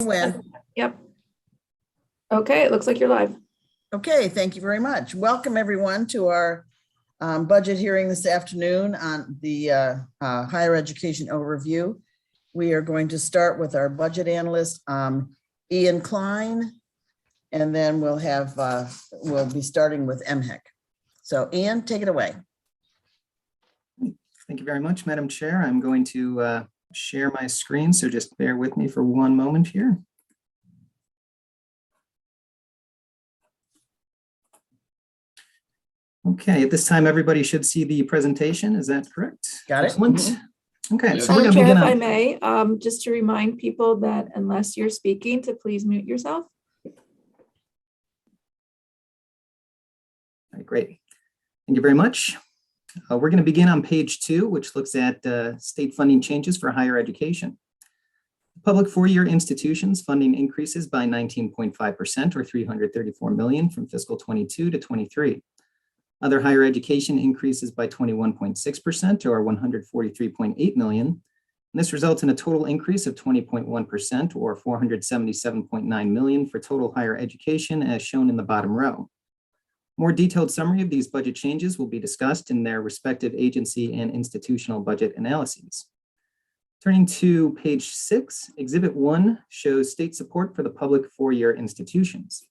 Win. Yep. Okay, it looks like you're live. Okay, thank you very much. Welcome everyone to our budget hearing this afternoon on the higher education overview. We are going to start with our budget analyst, Ian Klein, and then we'll be starting with MHEC. So Ian, take it away. Thank you very much, Madam Chair. I'm going to share my screen, so just bear with me for one moment here. Okay, at this time, everybody should see the presentation. Is that correct? Got it. Excellent. Mm-hmm. Okay, So so we're Chair, going to begin if I on. may, just to remind people that unless you're speaking, to please mute yourself. All right, great. Thank you very much. We're going to begin on page 2, which looks at state funding changes for higher education. Public four-year institutions funding increases by 19.5% or $334 million from fiscal 22 to 23. Other higher education increases by 21.6% or $143.8 million. And this results in a total increase of 20.1% or $477.9 million for total higher education as shown in the bottom row. More detailed summary of these budget changes will be discussed in their respective agency and institutional budget analyses. Turning to page 6, Exhibit 1 shows state support for the public four-year institutions.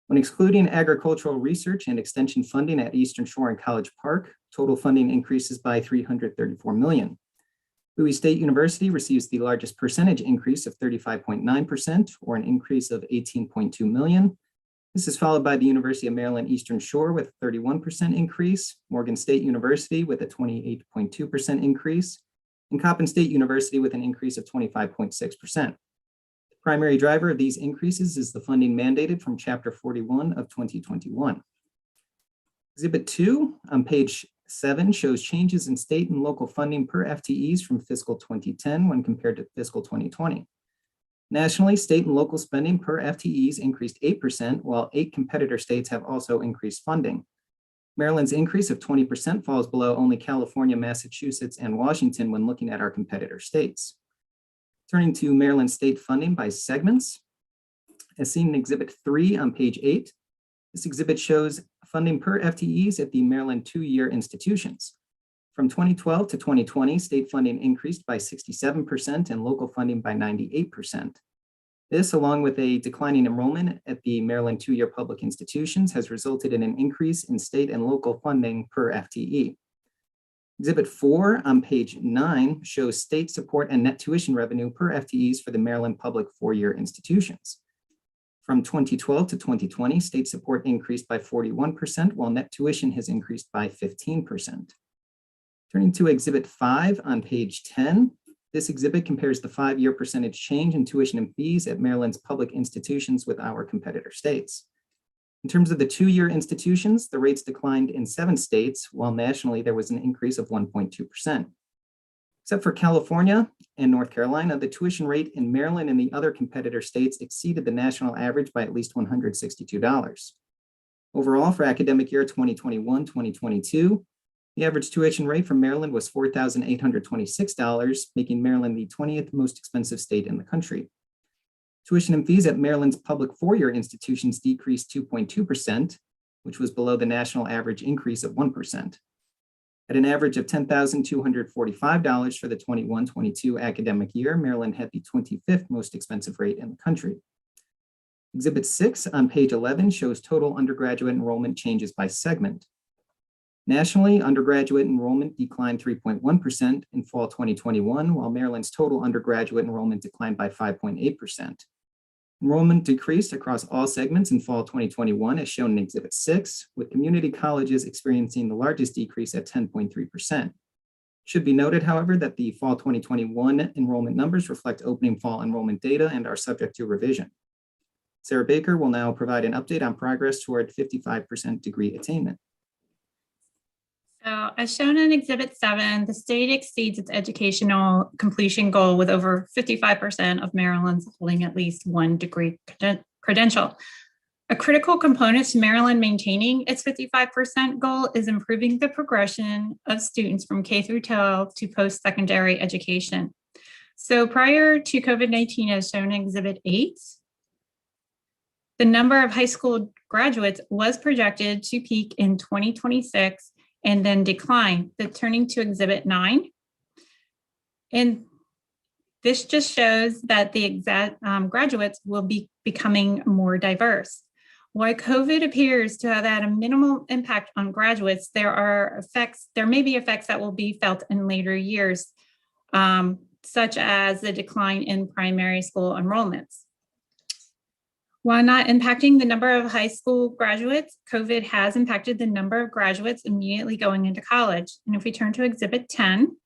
When excluding agricultural research and extension funding at Eastern Shore and College Park, total funding increases by $334 million. Bowie State University receives the largest percentage increase of 35.9% or an increase of $18.2 million. This is followed by the University of Maryland Eastern Shore with a 31% increase, Morgan State University with a 28.2% increase, and Coppin State University with an increase of 25.6%. Primary driver of these increases is the funding mandated from Chapter 41 of 2021. Exhibit 2 on page 7 shows changes in state and local funding per FTEs from fiscal 2010 when compared to fiscal 2020. Nationally, state and local spending per FTEs increased 8%, while 8 competitor states have also increased funding. Maryland's increase of 20% falls below only California, Massachusetts, and Washington when looking at our competitor states. Turning to Maryland state funding by segments, as seen in Exhibit 3 on page 8, this exhibit shows funding per FTEs at the Maryland two-year institutions. From 2012 to 2020, state funding increased by 67% and local funding by 98%. This, along with a declining enrollment at the Maryland two-year public institutions, has resulted in an increase in state and local funding per FTE. Exhibit 4 on page 9 shows state support and net tuition revenue per FTEs for the Maryland public four-year institutions. From 2012 to 2020, state support increased by 41%, while net tuition has increased by 15%. Turning to Exhibit 5 on page 10, this exhibit compares the 5-year percentage change in tuition and fees at Maryland's public institutions with our competitor states. In terms of the two-year institutions, the rates declined in 7 states, while nationally there was an increase of 1.2%. Except for California and North Carolina, the tuition rate in Maryland and the other competitor states exceeded the national average by at least $162. Overall, for academic year 2021-2022, the average tuition rate for Maryland was $4,826, making Maryland the 20th most expensive state in the country. Tuition and fees at Maryland's public four-year institutions decreased 2.2%, which was below the national average increase of 1%. At an average of $10,245 for the 21-22 academic year, Maryland had the 25th most expensive rate in the country. Exhibit 6 on page 11 shows total undergraduate enrollment changes by segment. Nationally, undergraduate enrollment declined 3.1% in fall 2021, while Maryland's total undergraduate enrollment declined by 5.8%. Enrollment decreased across all segments in fall 2021, as shown in Exhibit 6, with community colleges experiencing the largest decrease at 10.3%. It should be noted, however, that the fall 2021 enrollment numbers reflect opening fall enrollment data and are subject to revision. Sarah Baker will now provide an update on progress toward 55% degree attainment. So as shown in Exhibit 7, the state exceeds its educational completion goal with over 55% of Maryland's holding at least one degree credential. A critical component to Maryland maintaining its 55% goal is improving the progression of students from K through 12 to post-secondary education. So prior to COVID-19, as shown in Exhibit 8, the number of high school graduates was projected to peak in 2026 and then decline. Turning to Exhibit 9. And this just shows that the graduates will be becoming more diverse. While COVID appears to have had a minimal impact on graduates, there may be effects that will be felt in later years, such as the decline in primary school enrollments. While not impacting the number of high school graduates, COVID has impacted the number of graduates immediately going into college. And if we turn to Exhibit 10,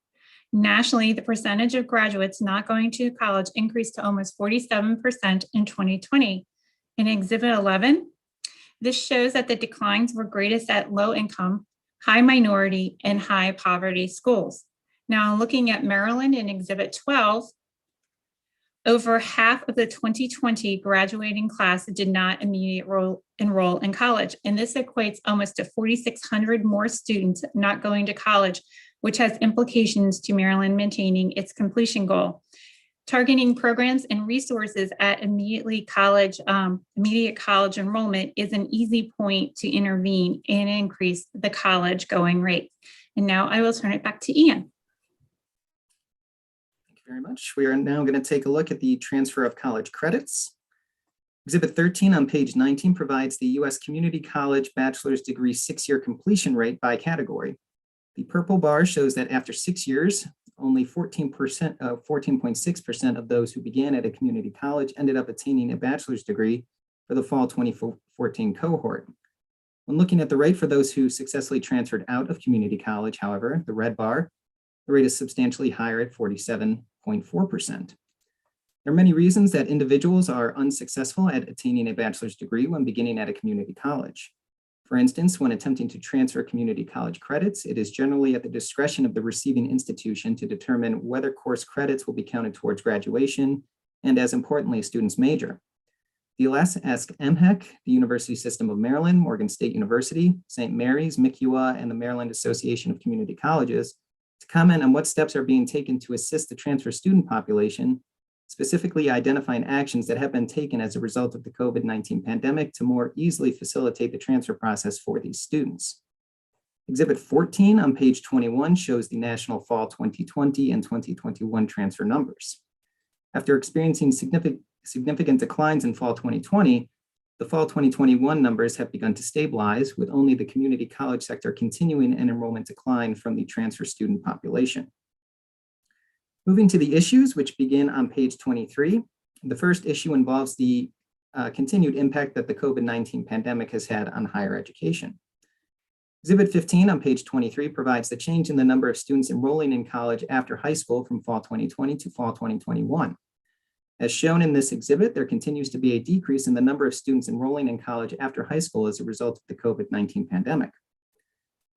nationally, the percentage of graduates not going to college increased to almost 47% in 2020. In Exhibit 11, this shows that the declines were greatest at low income, high minority, and high poverty schools. Now, looking at Maryland in Exhibit 12, over half of the 2020 graduating class did not immediately enroll in college. And this equates almost to 4,600 more students not going to college, which has implications to Maryland maintaining its completion goal. Targeting programs and resources at immediate college enrollment is an easy point to intervene and increase the college going rate. And now I will turn it back to Ian. Very much. We are now going to take a look at the transfer of college credits. Exhibit 13 on page 19 provides the U.S. Community College bachelor's degree 6-year completion rate by category. The purple bar shows that after 6 years, only 14.6% of those who began at a community college ended up attaining a bachelor's degree for the fall 2014 cohort. When looking at the rate for those who successfully transferred out of community college, however, the red bar, the rate is substantially higher at 47.4%. There are many reasons that individuals are unsuccessful at attaining a bachelor's degree when beginning at a community college. For instance, when attempting to transfer community college credits, it is generally at the discretion of the receiving institution to determine whether course credits will be counted towards graduation and, as importantly, a student's major. The Ask MHEC, the University System of Maryland, Morgan State University, St. Mary's, Nicua, and the Maryland Association of Community Colleges to comment on what steps are being taken to assist the transfer student population, specifically identifying actions that have been taken as a result of the COVID-19 pandemic to more easily facilitate the transfer process for these students. Exhibit 14 on page 21 shows the national fall 2020 and 2021 transfer numbers. After experiencing significant declines in fall 2020, the fall 2021 numbers have begun to stabilize, with only the community college sector continuing an enrollment decline from the transfer student population. Moving to the issues, which begin on page 23, the first issue involves the continued impact that the COVID-19 pandemic has had on higher education. Exhibit 15 on page 23 provides the change in the number of students enrolling in college after high school from fall 2020 to fall 2021. As shown in this exhibit, there continues to be a decrease in the number of students enrolling in college after high school as a result of the COVID-19 pandemic.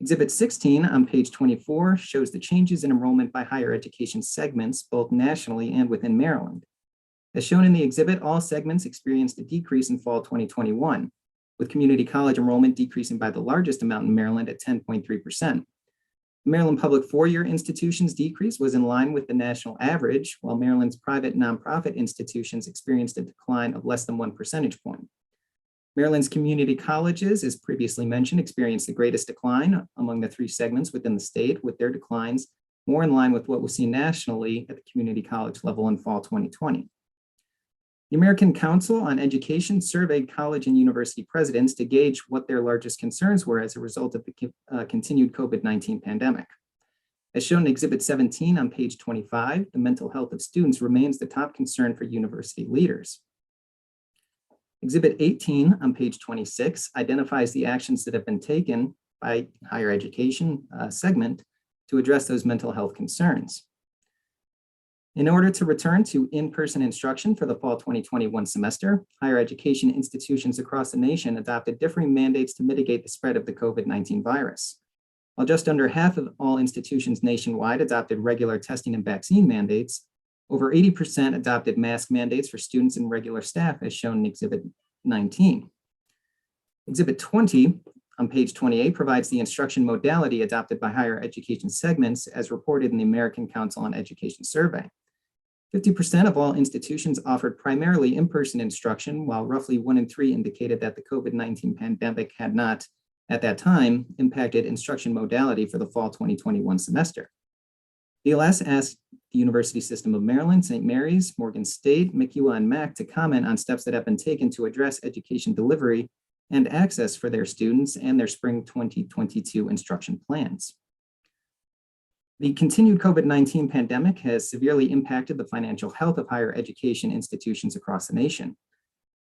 Exhibit 16 on page 24 shows the changes in enrollment by higher education segments, both nationally and within Maryland. As shown in the exhibit, all segments experienced a decrease in fall 2021, with community college enrollment decreasing by the largest amount in Maryland at 10.3%. Maryland public four-year institutions decrease was in line with the national average, while Maryland's private nonprofit institutions experienced a decline of less than 1 percentage point. Maryland's community colleges, as previously mentioned, experienced the greatest decline among the three segments within the state, with their declines more in line with what was seen nationally at the community college level in fall 2020. The American Council on Education surveyed college and university presidents to gauge what their largest concerns were as a result of the continued COVID-19 pandemic. As shown in Exhibit 17 on page 25, the mental health of students remains the top concern for university leaders. Exhibit 18 on page 26 identifies the actions that have been taken by higher education segment to address those mental health concerns. In order to return to in-person instruction for the fall 2021 semester, higher education institutions across the nation adopted differing mandates to mitigate the spread of the COVID-19 virus. While just under half of all institutions nationwide adopted regular testing and vaccine mandates, over 80% adopted mask mandates for students and regular staff, as shown in Exhibit 19. Exhibit 20 on page 28 provides the instruction modality adopted by higher education segments as reported in the American Council on Education survey. 50% of all institutions offered primarily in-person instruction, while roughly 1 in 3 indicated that the COVID-19 pandemic had not, at that time, impacted instruction modality for the fall 2021 semester. DLS asked the University System of Maryland, St. Mary's, Morgan State, Nicua, and MAC to comment on steps that have been taken to address education delivery and access for their students and their spring 2022 instruction plans. The continued COVID-19 pandemic has severely impacted the financial health of higher education institutions across the nation.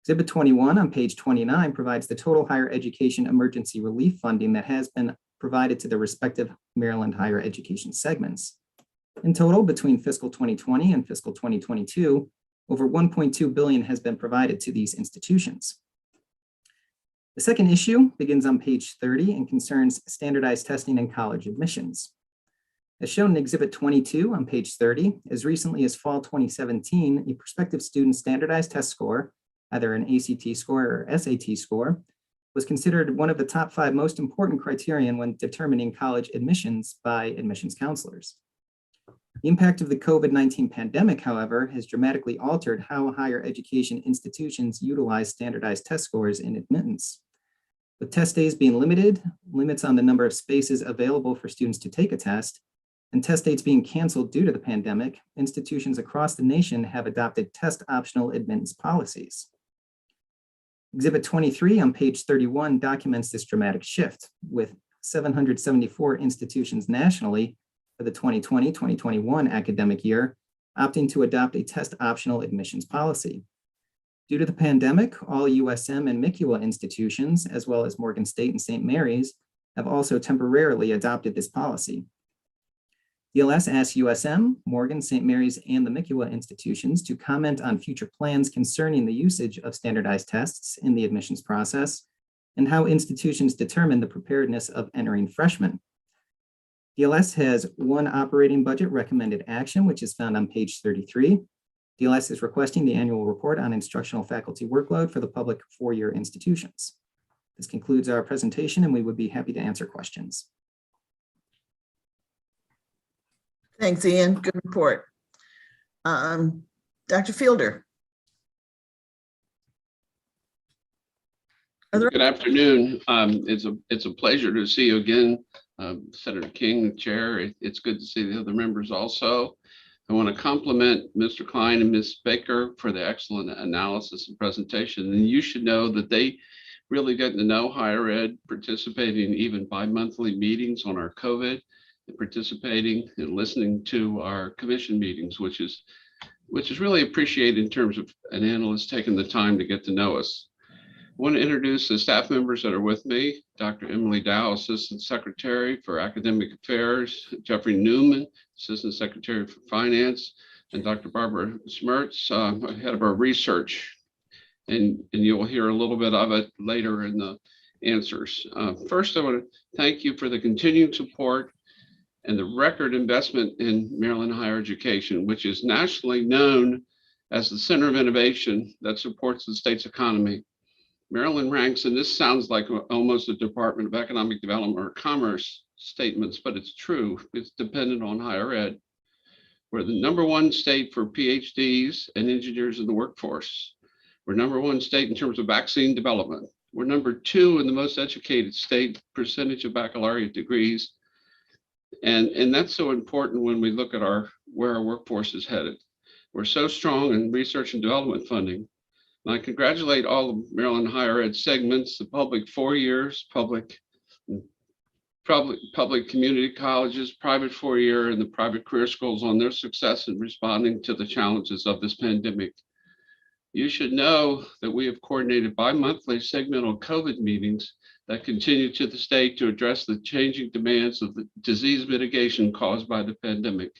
Exhibit 21 on page 29 provides the total higher education emergency relief funding that has been provided to the respective Maryland higher education segments. In total, between fiscal 2020 and fiscal 2022, over $1.2 billion has been provided to these institutions. The second issue begins on page 30 and concerns standardized testing and college admissions. As shown in Exhibit 22 on page 30, as recently as fall 2017, a prospective student's standardized test score, either an ACT score or SAT score, was considered one of the top 5 most important criterion when determining college admissions by admissions counselors. The impact of the COVID-19 pandemic, however, has dramatically altered how higher education institutions utilize standardized test scores in admittance. With test days being limited, limits on the number of spaces available for students to take a test, and test dates being canceled due to the pandemic, institutions across the nation have adopted test optional admittance policies. Exhibit 23 on page 31 documents this dramatic shift, with 774 institutions nationally for the 2020-2021 academic year opting to adopt a test optional admissions policy. Due to the pandemic, all USM and Nicua institutions, as well as Morgan State and St. Mary's, have also temporarily adopted this policy. DLS asked USM, Morgan, St. Mary's, and the Nicua institutions to comment on future plans concerning the usage of standardized tests in the admissions process and how institutions determine the preparedness of entering freshmen. DLS has one operating budget recommended action, which is found on page 33. DLS is requesting the annual report on instructional faculty workload for the public four-year institutions. This concludes our presentation, and we would be happy to answer questions. Thanks, Ian. Good report. Dr. Fielder. Good afternoon. It's a pleasure to see you again, Senator King, the chair. It's good to see the other members also. I want to compliment Mr. Klein and Ms. Baker for the excellent analysis and presentation. And you should know that they really getting to know higher ed, participating even bi-monthly meetings on our COVID, and participating and listening to our commission meetings, which is really appreciated in terms of an analyst taking the time to get to know us. I want to introduce the staff members that are with me. Dr. Emily Dow, Assistant Secretary for Academic Affairs, Jeffrey Newman, Assistant Secretary for Finance, and Dr. Barbara Smertz, head of our research. And you'll hear a little bit of it later in the answers. First, I want to thank you for the continued support and the record investment in Maryland higher education, which is nationally known as the center of innovation that supports the state's economy. Maryland ranks, and this sounds like almost a Department of Economic Development or Commerce statements, but it's true. It's dependent on higher ed. We're the #1 state for PhDs and engineers in the workforce. We're #1 state in terms of vaccine development. We're #2 in the most educated state percentage of baccalaureate degrees. And that's so important when we look at where our workforce is headed. We're so strong in research and development funding. And I congratulate all of Maryland higher ed segments, the public 4 years, public community colleges, private 4-year, and the private career schools on their success in responding to the challenges of this pandemic. You should know that we have coordinated bi-monthly segmental COVID meetings that continue to the state to address the changing demands of the disease mitigation caused by the pandemic.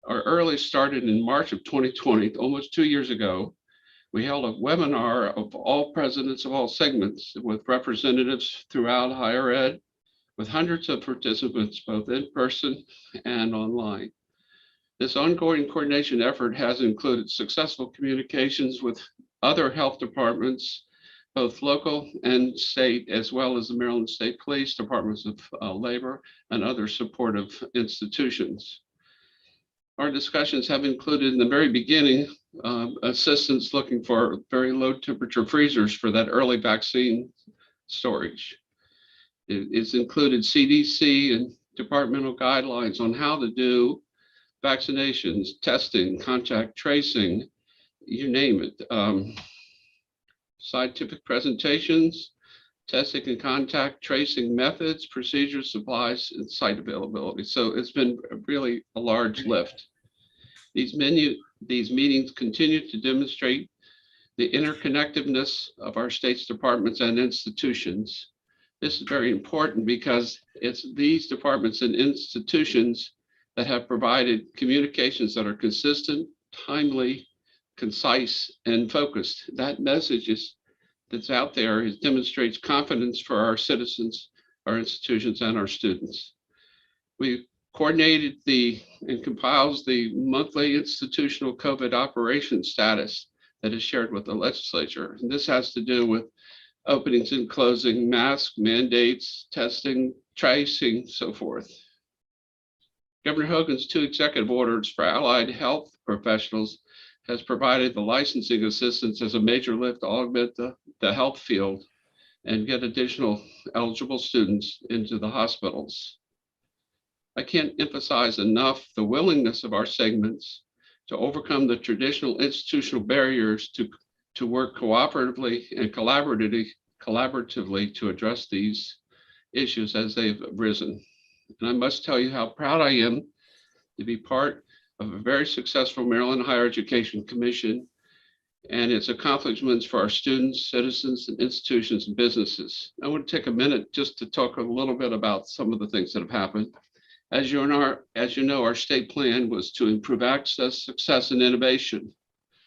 Our early started in March of 2020, almost 2 years ago. We held a webinar of all presidents of all segments with representatives throughout higher ed, with hundreds of participants, both in person and online. This ongoing coordination effort has included successful communications with other health departments, both local and state, as well as the Maryland State Police, Departments of Labor, and other supportive institutions. our discussions have included in the very beginning assistance looking for very low temperature freezers for that early vaccine storage. It's included CDC and departmental guidelines on how to do vaccinations, testing, contact tracing, you name it. Scientific presentations, testing and contact tracing methods, procedures, supplies, and site availability. So it's been really a large lift. These meetings continue to demonstrate the interconnectedness of our state's departments and institutions. This is very important because it's these departments and institutions that have provided communications that are consistent, timely, concise, and focused. That message that's out there demonstrates confidence for our citizens, our institutions, and our students. We coordinated and compiles the monthly institutional COVID operations status that is shared with the legislature. And this has to do with openings and closing, mask mandates, testing, tracing, so forth. Governor Hogan's 2 executive orders for allied health professionals has provided the licensing assistance as a major lift to augment the health field and get additional eligible students into the hospitals. I can't emphasize enough the willingness of our segments to overcome the traditional institutional barriers to work cooperatively and collaboratively to address these issues as they've arisen. And I must tell you how proud I am to be part of a very successful Maryland Higher Education Commission and its accomplishments for our students, citizens, and institutions and businesses. I want to take a minute just to talk a little bit about some of the things that have happened. As you know, our state plan was to improve access, success, and innovation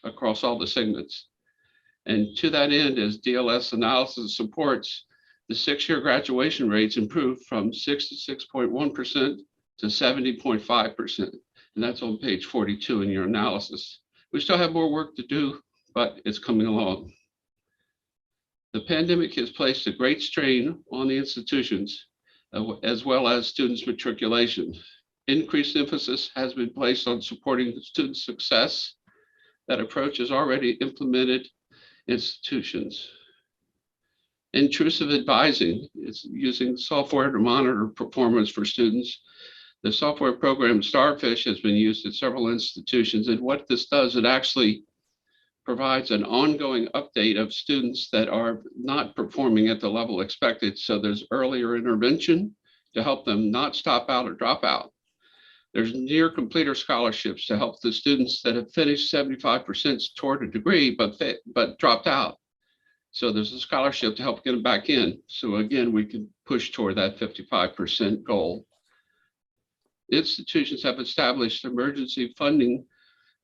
across all the segments. And to that end, as DLS analysis supports, the 6-year graduation rates improved from 66.1% to 70.5%. And that's on page 42 in your analysis. We still have more work to do, but it's coming along. The pandemic has placed a great strain on the institutions, as well as students' matriculation. Increased emphasis has been placed on supporting student success. That approach is already implemented institutions. Intrusive advising is using software to monitor performance for students. The software program Starfish has been used at several institutions, and what this does, it actually provides an ongoing update of students that are not performing at the level expected. So there's earlier intervention to help them not stop out or drop out. There's near completer scholarships to help the students that have finished 75% toward a degree, but dropped out. So there's a scholarship to help get them back in. So again, we can push toward that 55% goal. Institutions have established emergency funding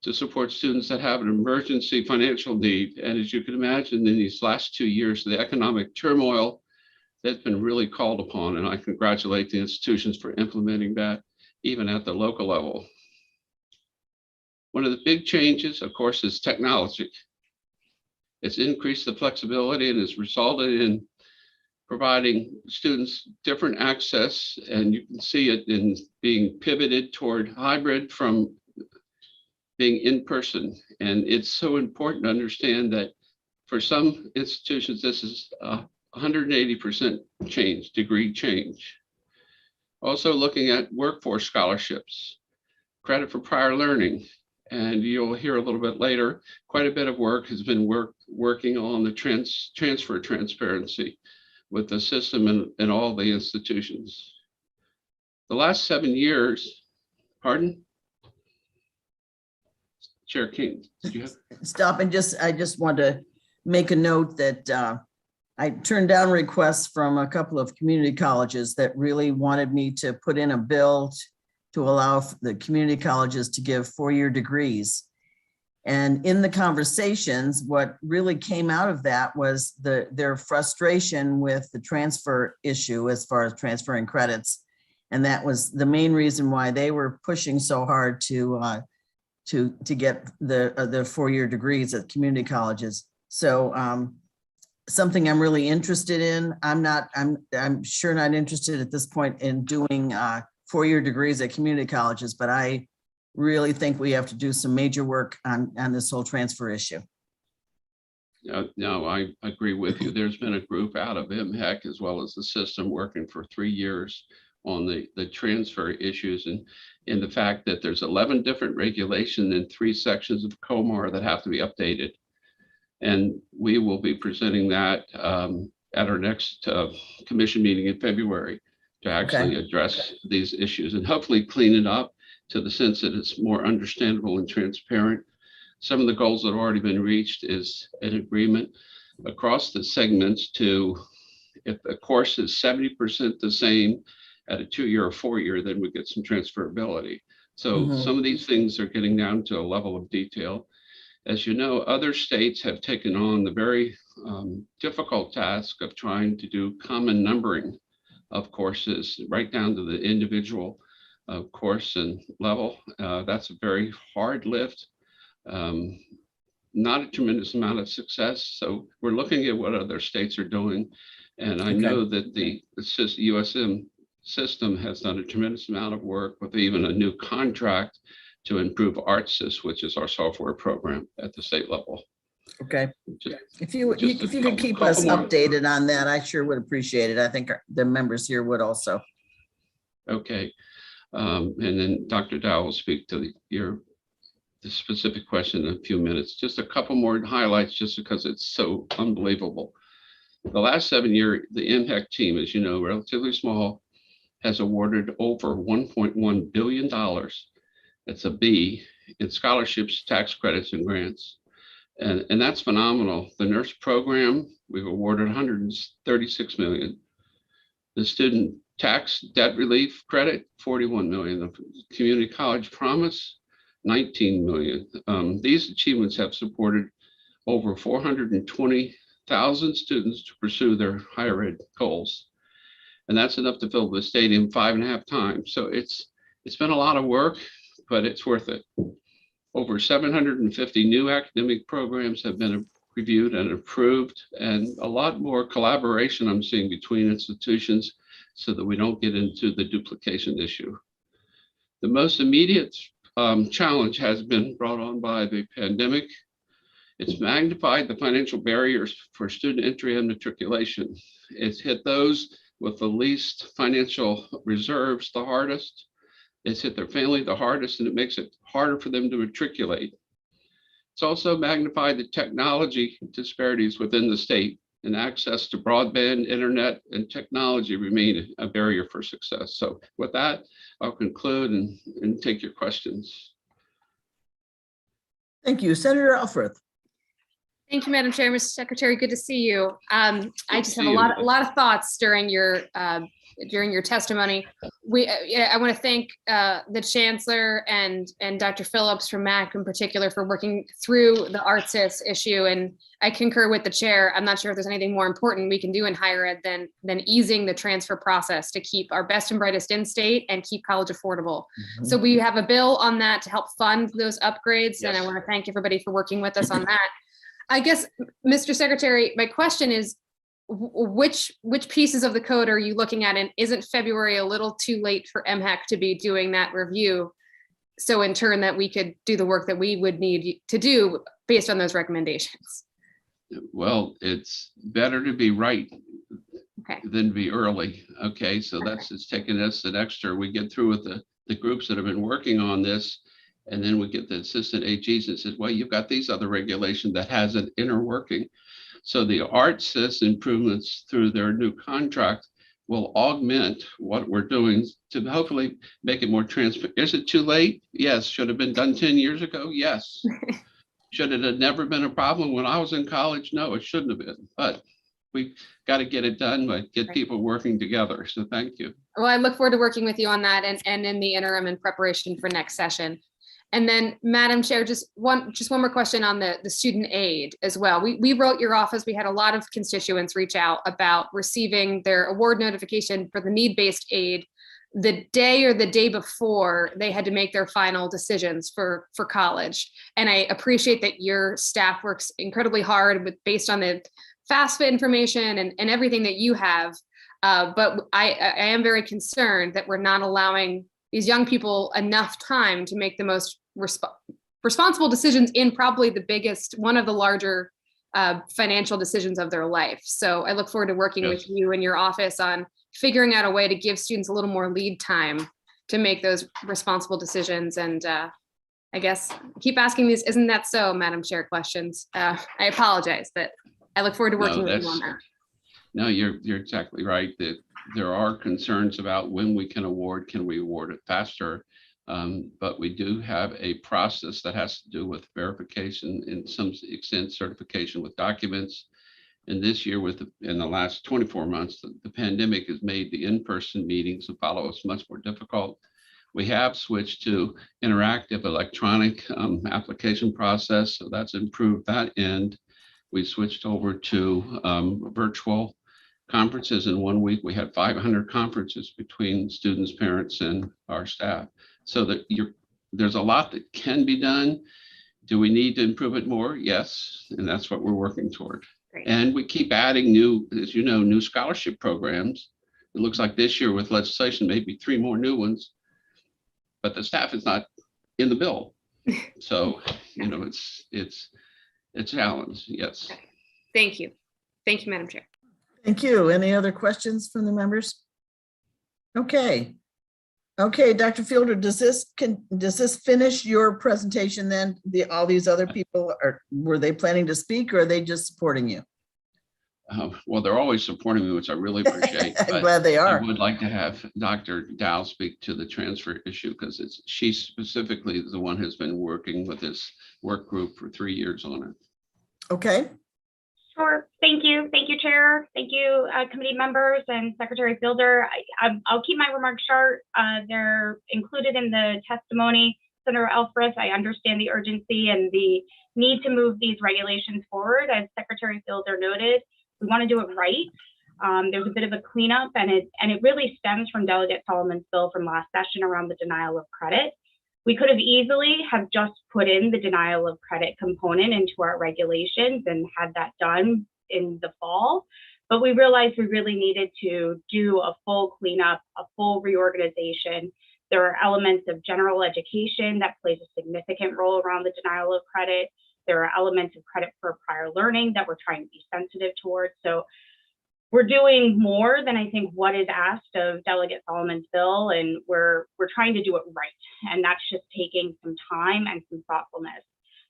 to support students that have an emergency financial need. And as you can imagine, in these last 2 years, the economic turmoil that's been really called upon, and I congratulate the institutions for implementing that, even at the local level. One of the big changes, of course, is technology. It's increased the flexibility and has resulted in providing students different access, and you can see it in being pivoted toward hybrid from being in person. And it's so important to understand that for some institutions, this is 180% change, degree change. Also looking at workforce scholarships, credit for prior learning, and you'll hear a little bit later, quite a bit of work has been working on the transfer transparency with the system in all the institutions. The last 7 years, pardon? Chair King, did you have? Stop and I just want to make a note that I turned down requests from a couple of community colleges that really wanted me to put in a bill to allow the community colleges to give 4-year degrees. And in the conversations, what really came out of that was their frustration with the transfer issue as far as transferring credits. And that was the main reason why they were pushing so hard to get the 4-year degrees at community colleges. So something I'm really interested in. I'm sure not interested at this point in doing 4-year degrees at community colleges, but I really think we have to do some major work on this whole transfer issue. No, I agree with you. There's been a group out of MHEC as well as the system working for 3 years on the transfer issues and the fact that there's 11 different regulations in 3 sections of COMAR that have to be updated. And we will be presenting that at our next commission meeting in February to actually address these issues and hopefully clean it up to the sense that it's more understandable and transparent. Some of the goals that have already been reached is an agreement across the segments to, if a course is 70% the same at a 2-year or 4-year, then we get some transferability. So some of these things are getting down to a level of detail. As you know, other states have taken on the very difficult task of trying to do common numbering of courses right down to the individual course and level. That's a very hard lift. Not a tremendous amount of success. So we're looking at what other states are doing. And I know that the USM system has done a tremendous amount of work with even a new contract to improve ArtSys, which is our software program at the state level. Okay. If you could keep us updated on that, I sure would appreciate it. I think the members here would also. Okay. And then Dr. Dow will speak to the specific question in a few minutes. Just a couple more highlights just because it's so unbelievable. The last 7 years, the MHEC team, as you know, relatively small, has awarded over $1.1 billion. It's a B in scholarships, tax credits, and grants. And that's phenomenal. The nurse program, we've awarded $136 million. The student tax debt relief credit, $41 million. The community college promise, $19 million. These achievements have supported over 420,000 students to pursue their higher ed goals. And that's enough to fill the stadium 5.5 times. So it's been a lot of work, but it's worth it. Over 750 new academic programs have been reviewed and approved, and a lot more collaboration I'm seeing between institutions so that we don't get into the duplication issue. The most immediate challenge has been brought on by the pandemic. It's magnified the financial barriers for student entry and matriculation. It's hit those with the least financial reserves the hardest. It's hit their family the hardest, and it makes it harder for them to matriculate. It's also magnified the technology disparities within the state, and access to broadband, internet, and technology remain a barrier for success. So with that, I'll conclude and take your questions. Thank you. Senator Alford. Thank you, Madam Chair. Mr. Secretary, good to see you. I just have a lot of thoughts during your testimony. I want to thank the Chancellor and Dr. Phillips from MAC in particular for working through the ArtSys issue. And I concur with the chair. I'm not sure if there's anything more important we can do in higher ed than easing the transfer process to keep our best and brightest in state and keep college affordable. So we have a bill on that to help fund those upgrades. Yes. And I want to thank everybody for working with us on that. I guess, Mr. Secretary, my question is, which pieces of the code are you looking at, and isn't February a little too late for MHEC to be doing that review? So in turn that we could do the work that we would need to do based on those recommendations. Well, it's better to be right than be early. Okay, so that's it's taken us an extra. We get through with the groups that have been working on this. And then we get the assistant AGs and says, well, you've got these other regulations that has an inner working. So the ArtSys improvements through their new contract will augment what we're doing to hopefully make it more transparent. Is it too late? Yes. Should have been done 10 years ago? Yes. Should it have never been a problem when I was in college? No, it shouldn't have been. But we got to get it done, but get people working together. So thank you. Well, I look forward to working with you on that and in the interim in preparation for next session. And then, Madam Chair, just one more question on the student aid as well. We wrote your office. We had a lot of constituents reach out about receiving their award notification for the need-based aid the day or the day before they had to make their final decisions for college. And I appreciate that your staff works incredibly hard based on the FAFSA information and everything that you have. But I am very concerned that we're not allowing these young people enough time to make the most responsible decisions in probably the biggest, one of the larger financial decisions of their life. So I look forward to working with you in your office on figuring out a way to give students a little more lead time to make those responsible decisions. And I guess keep asking these, isn't that so, Madam Chair, questions. I apologize, but I look forward to working with you on that. No, you're exactly right. That there are concerns about when we can award it faster? But we do have a process that has to do with verification, in some extent certification with documents. And this year, in the last 24 months, the pandemic has made the in-person meetings and follow-ups much more difficult. We have switched to interactive electronic application process, so that's improved that end. We switched over to virtual conferences. In 1 week, we had 500 conferences between students, parents, and our staff. So that there's a lot that can be done. Do we need to improve it more? Yes, and that's what we're working toward. Great. And we keep adding new, as you know, new scholarship programs. It looks like this year with legislation, maybe 3 more new ones, but the staff is not in the bill. So, you know, it's a challenge, yes. Thank you. Thank you, Madam Chair. Thank you. Any other questions from the members? Okay. Okay, Dr. Fielder, does this finish your presentation then? All these other people, were they planning to speak, or are they just supporting you? Well, they're always supporting me, which I really appreciate. I'm glad they are. I would like to have Dr. Dow speak to the transfer issue, because she specifically is the one who's been working with this work group for 3 years on it. Okay. Sure. Thank you. Thank you, Chair. Thank you, committee members and Secretary Fielder. I'll keep my remarks short. They're included in the testimony. Senator Elfreth, I understand the urgency and the need to move these regulations forward. As Secretary Fielder noted, we want to do it right. There's a bit of a cleanup, and it really stems from Delegate Solomon's bill from last session around the denial of credit. We could have easily have just put in the denial of credit component into our regulations and had that done in the fall, but we realized we really needed to do a full cleanup, a full reorganization. There are elements of general education that plays a significant role around the denial of credit. There are elements of credit for prior learning that we're trying to be sensitive towards. So we're doing more than I think what is asked of Delegate Solomon's bill, and we're trying to do it right. And that's just taking some time and some thoughtfulness.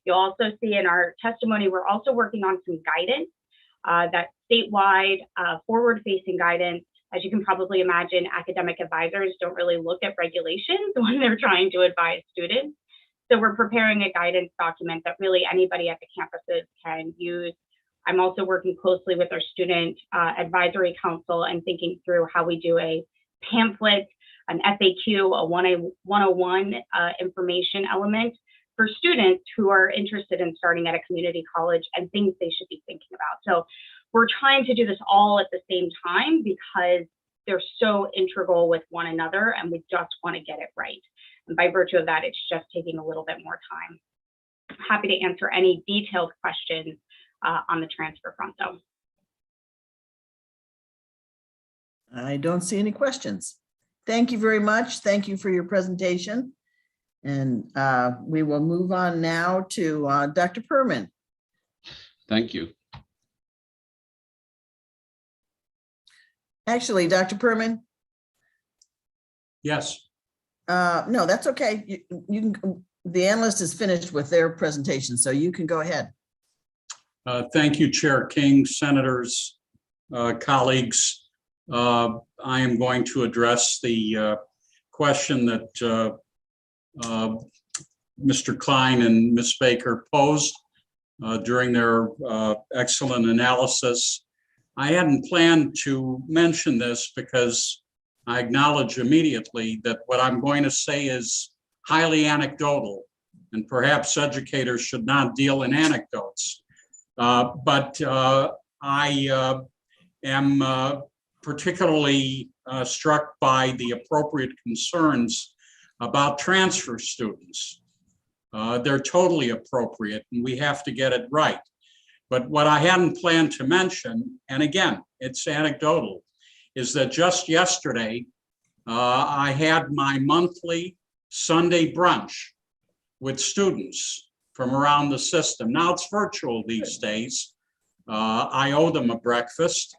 You'll also see in our testimony, we're also working on some guidance, that statewide forward-facing guidance. As you can probably imagine, academic advisors don't really look at regulations when they're trying to advise students. So we're preparing a guidance document that really anybody at the campuses can use. I'm also working closely with our student advisory council and thinking through how we do a pamphlet, an FAQ, a 101 information element for students who are interested in starting at a community college and things they should be thinking about. So we're trying to do this all at the same time because they're so integral with one another, and we just want to get it right. And by virtue of that, it's just taking a little bit more time. I'm happy to answer any detailed questions on the transfer front, though. I don't see any questions. Thank you very much. Thank you for your presentation. And we will move on now to Dr. Perman. Thank you. Actually, Dr. Perman. Yes. No, that's okay. You can. The analyst is finished with their presentation, so you can go ahead. Thank you, Chair King, senators, colleagues. I am going to address the question that Mr. Klein and Ms. Baker posed during their excellent analysis. I hadn't planned to mention this because I acknowledge immediately that what I'm going to say is highly anecdotal, and perhaps educators should not deal in anecdotes. But I am particularly struck by the appropriate concerns about transfer students. They're totally appropriate, and we have to get it right. But what I hadn't planned to mention, and again, it's anecdotal, is that just yesterday, I had my monthly Sunday brunch with students from around the system. Now it's virtual these days. I owe them a breakfast,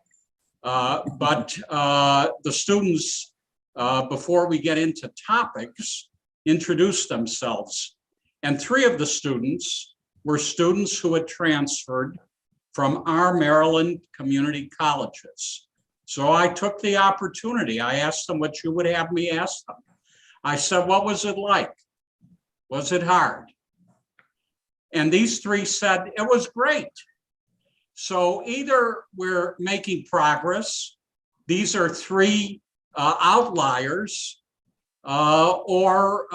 but the students, before we get into topics, introduce themselves. And 3 of the students were students who had transferred from our Maryland community colleges. So I took the opportunity. I asked them what you would have me ask them. I said, what was it like? Was it hard? And these 3 said, it was great. So either we're making progress, these are 3 outliers, or,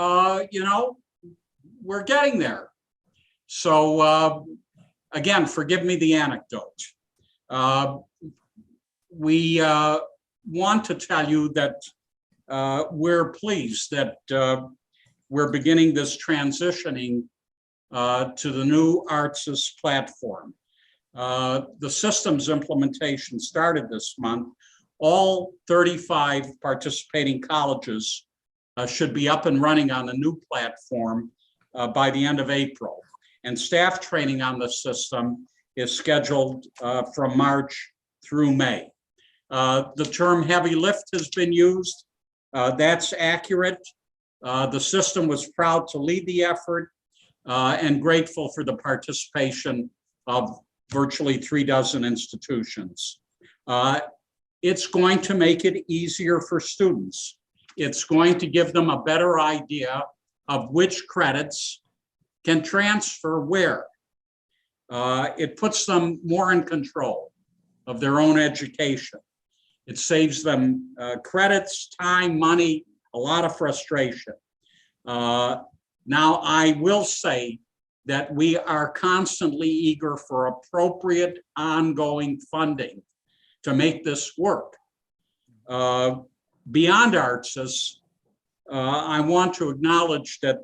we're getting there. So again, forgive me the anecdote. We want to tell you that we're pleased that we're beginning this transitioning to the new ARTSIS platform. The systems implementation started this month. All 35 participating colleges should be up and running on the new platform by the end of April. And staff training on the system is scheduled from March through May. The term heavy lift has been used. That's accurate. The system was proud to lead the effort and grateful for the participation of virtually 36 institutions. It's going to make it easier for students. It's going to give them a better idea of which credits can transfer where. It puts them more in control of their own education. It saves them credits, time, money, a lot of frustration. Now, I will say that we are constantly eager for appropriate ongoing funding to make this work. Beyond ARTSIS, I want to acknowledge that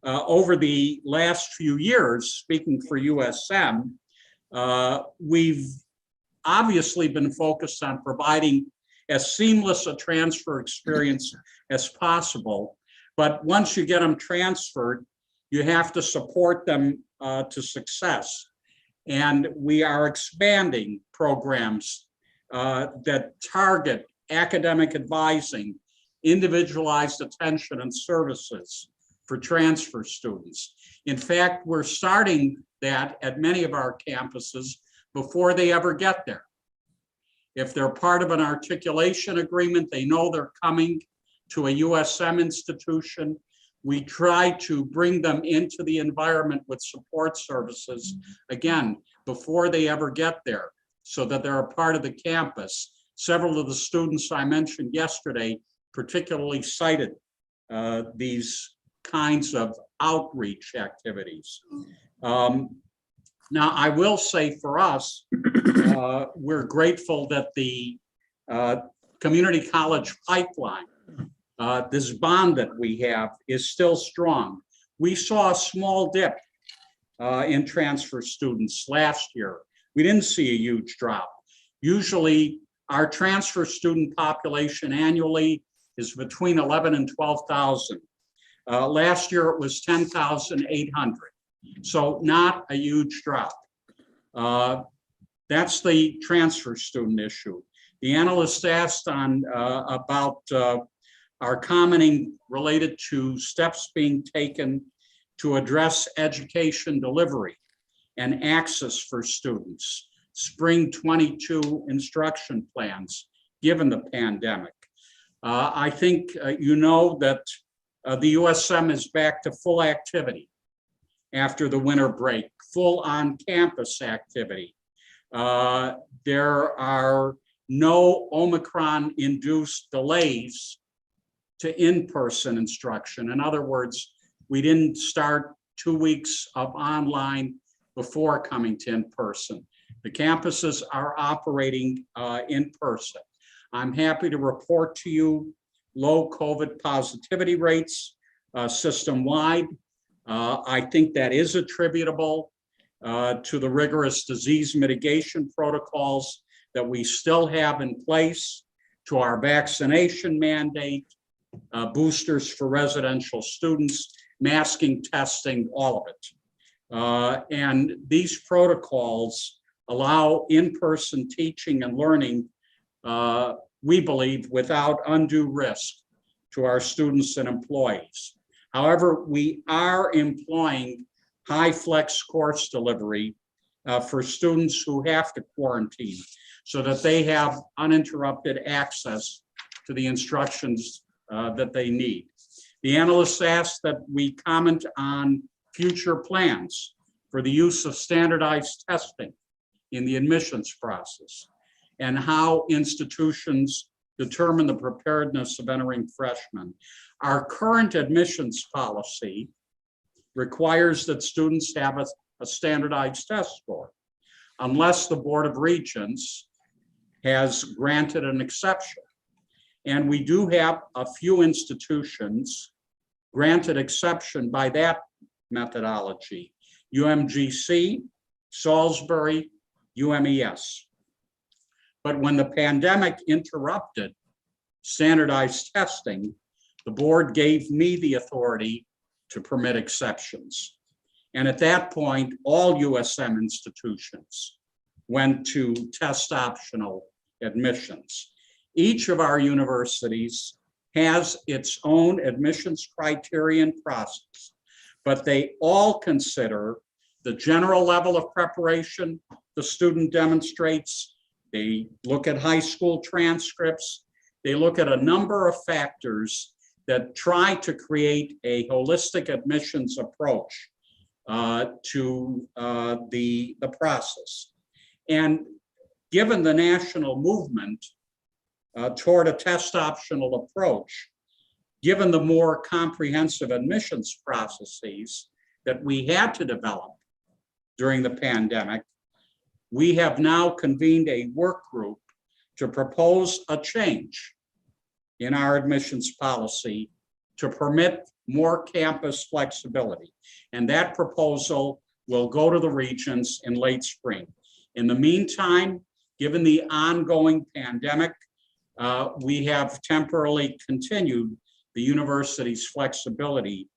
over the last few years, speaking for USM, we've obviously been focused on providing as seamless a transfer experience as possible. But once you get them transferred, you have to support them to success. And we are expanding programs that target academic advising, individualized attention and services for transfer students. In fact, we're starting that at many of our campuses before they ever get there. If they're part of an articulation agreement, they know they're coming to a USM institution. We try to bring them into the environment with support services, again, before they ever get there, so that they're a part of the campus. Several of the students I mentioned yesterday particularly cited these kinds of outreach activities. Now, I will say for us, we're grateful that the community college pipeline, this bond that we have, is still strong. We saw a small dip in transfer students last year. We didn't see a huge drop. Usually, our transfer student population annually is between 11 and 12,000. Last year, it was 10,800. So not a huge drop. That's the transfer student issue. The analyst asked about our commenting related to steps being taken to address education delivery and access for students, spring 22 instruction plans, given the pandemic. I think you know that the USM is back to full activity after the winter break, full on-campus activity. There are no Omicron-induced delays to in-person instruction. In other words, we didn't start 2 weeks of online before coming to in-person. The campuses are operating in person. I'm happy to report to you low COVID positivity rates system-wide. I think that is attributable to the rigorous disease mitigation protocols that we still have in place, to our vaccination mandate, boosters for residential students, masking, testing, all of it. And these protocols allow in-person teaching and learning, we believe, without undue risk to our students and employees. However, we are employing high flex course delivery for students who have to quarantine so that they have uninterrupted access to the instructions that they need. The analysts asked that we comment on future plans for the use of standardized testing in the admissions process and how institutions determine the preparedness of entering freshmen. Our current admissions policy requires that students have a standardized test score, unless the Board of Regents has granted an exception. And we do have a few institutions granted exception by that methodology: UMGC, Salisbury, UMES. But when the pandemic interrupted standardized testing, the board gave me the authority to permit exceptions. And at that point, all USM institutions went to test optional admissions. Each of our universities has its own admissions criterion process, but they all consider the general level of preparation the student demonstrates. They look at high school transcripts. They look at a number of factors that try to create a holistic admissions approach to the process. And given the national movement toward a test optional approach, given the more comprehensive admissions processes that we had to develop during the pandemic, we have now convened a work group to propose a change in our admissions policy to permit more campus flexibility. And that proposal will go to the regents in late spring. In the meantime, given the ongoing pandemic, we have temporarily continued the university's flexibility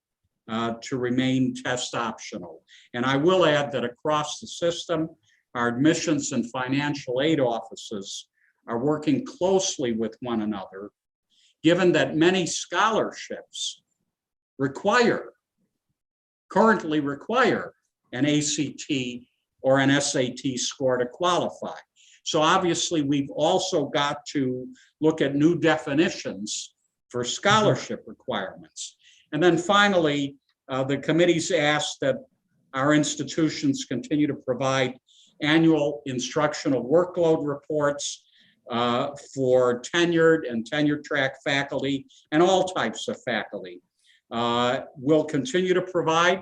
to remain test optional. And I will add that across the system, our admissions and financial aid offices are working closely with one another, given that many scholarships currently require an ACT or an SAT score to qualify. So obviously, we've also got to look at new definitions for scholarship requirements. And then finally, the committee's asked that our institutions continue to provide annual instructional workload reports for tenured and tenure track faculty and all types of faculty. We'll continue to provide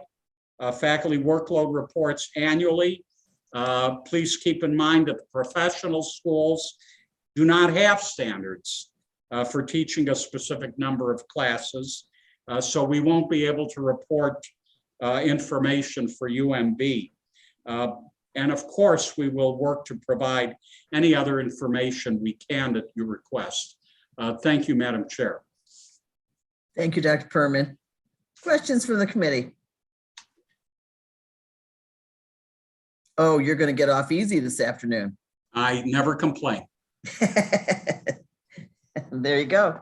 faculty workload reports annually. Please keep in mind that the professional schools do not have standards for teaching a specific number of classes. So we won't be able to report information for UMB. And of course, we will work to provide any other information we can that you request. Thank you, Madam Chair. Thank you, Dr. Perman. Questions from the committee? Oh, you're going to get off easy this afternoon. I never complain. There you go.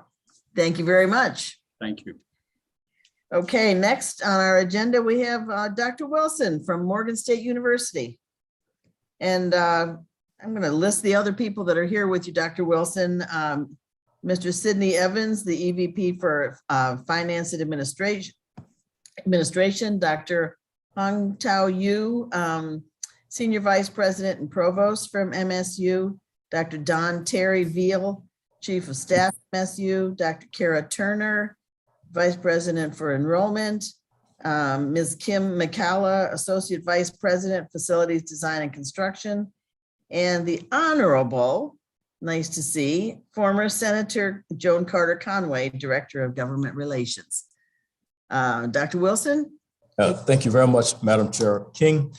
Thank you very much. Thank you. Okay, next on our agenda, we have Dr. Wilson from Morgan State University. And I'm going to list the other people that are here with you, Dr. Wilson. Mr. Sidney Evans, the EVP for Finance and Administration, Dr. Hung Tao Yu, Senior Vice President and Provost from MSU, Dr. Don Terry Veal, Chief of Staff MSU, Dr. Kara Turner, Vice President for Enrollment, Ms. Kim McCalla, Associate Vice President, Facilities Design and Construction, and the Honorable, nice to see, former Senator Joan Carter Conway, Director of Government Relations. Dr. Wilson? Thank you very much, Madam Chair King.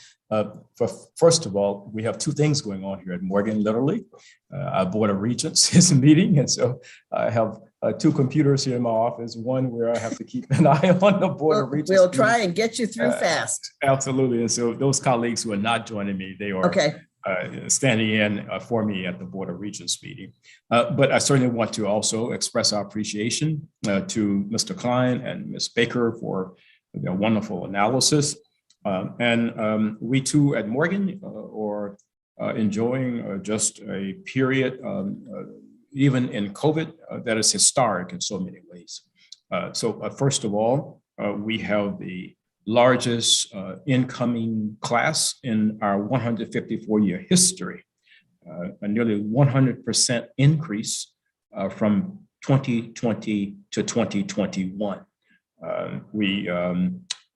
First of all, we have two things going on here at Morgan, literally. Our Board of Regents is meeting, and so I have two computers here in my office, one where I have to keep an eye on the Board of Regents. We'll try and get you through fast. Absolutely. And so those colleagues who are not joining me, they are Okay. standing in for me at the Board of Regents meeting. But I certainly want to also express our appreciation to Mr. Klein and Ms. Baker for their wonderful analysis. And we too at Morgan are enjoying just a period, even in COVID, that is historic in so many ways. So first of all, we have the largest incoming class in our 154-year history, a nearly 100% increase from 2020 to 2021. We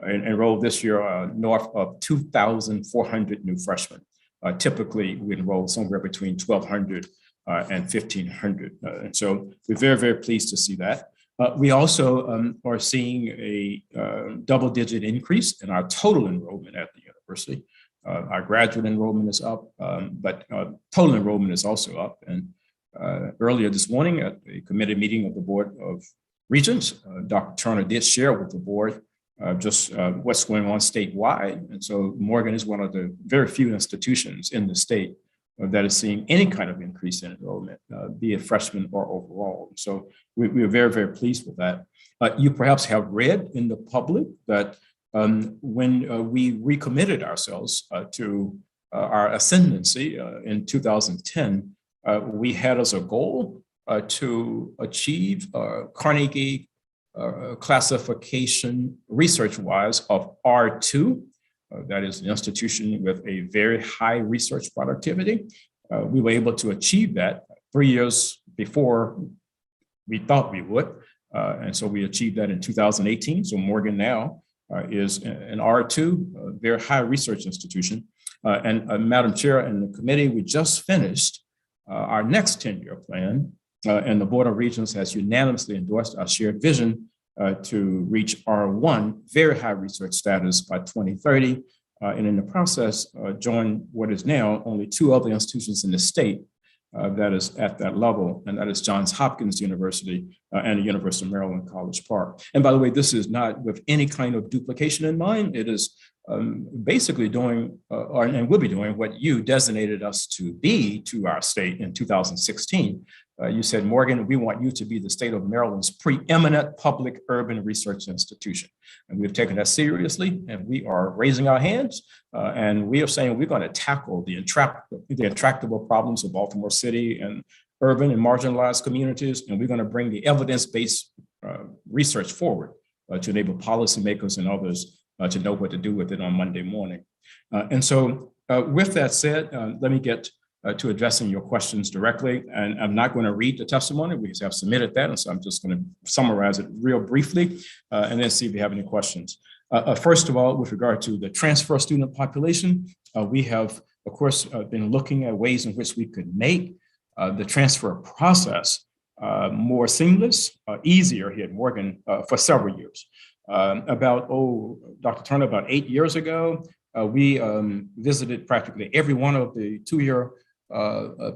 enrolled this year north of 2,400 new freshmen. Typically, we enroll somewhere between 1,200 and 1,500. And so we're very, very pleased to see that. We also are seeing a double-digit increase in our total enrollment at the university. Our graduate enrollment is up, but total enrollment is also up. And earlier this morning at the committee meeting of the Board of Regents, Dr. Turner did share with the board just what's going on statewide. And so Morgan is one of the very few institutions in the state that is seeing any kind of increase in enrollment, be it freshman or overall. So we are very, very pleased with that. You perhaps have read in the public that when we recommitted ourselves to our ascendancy in 2010, we had as a goal to achieve Carnegie classification research-wise of R2. That is an institution with a very high research productivity. We were able to achieve that 3 years before we thought we would. And so we achieved that in 2018. So Morgan now is an R2, a very high research institution. And Madam Chair and the committee, we just finished our next 10-year plan. And the Board of Regents has unanimously endorsed our shared vision to reach R1, very high research status by 2030. And in the process, join what is now only two other institutions in the state that is at that level, and that is Johns Hopkins University and the University of Maryland, College Park. And by the way, this is not with any kind of duplication in mind. It is basically doing, and will be doing what you designated us to be to our state in 2016. You said, Morgan, we want you to be the state of Maryland's preeminent public urban research institution. And we've taken that seriously, and we are raising our hands, and we are saying we're going to tackle the intractable problems of Baltimore City and urban and marginalized communities, and we're going to bring the evidence-based research forward to enable policymakers and others to know what to do with it on Monday morning. And so with that said, let me get to addressing your questions directly. And I'm not going to read the testimony. We have submitted that. And so I'm just going to summarize it real briefly and then see if you have any questions. First of all, with regard to the transfer student population, we have, of course, been looking at ways in which we could make the transfer process more seamless, easier here at Morgan for several years. Dr. Turner, about 8 years ago, we visited practically every one of the two-year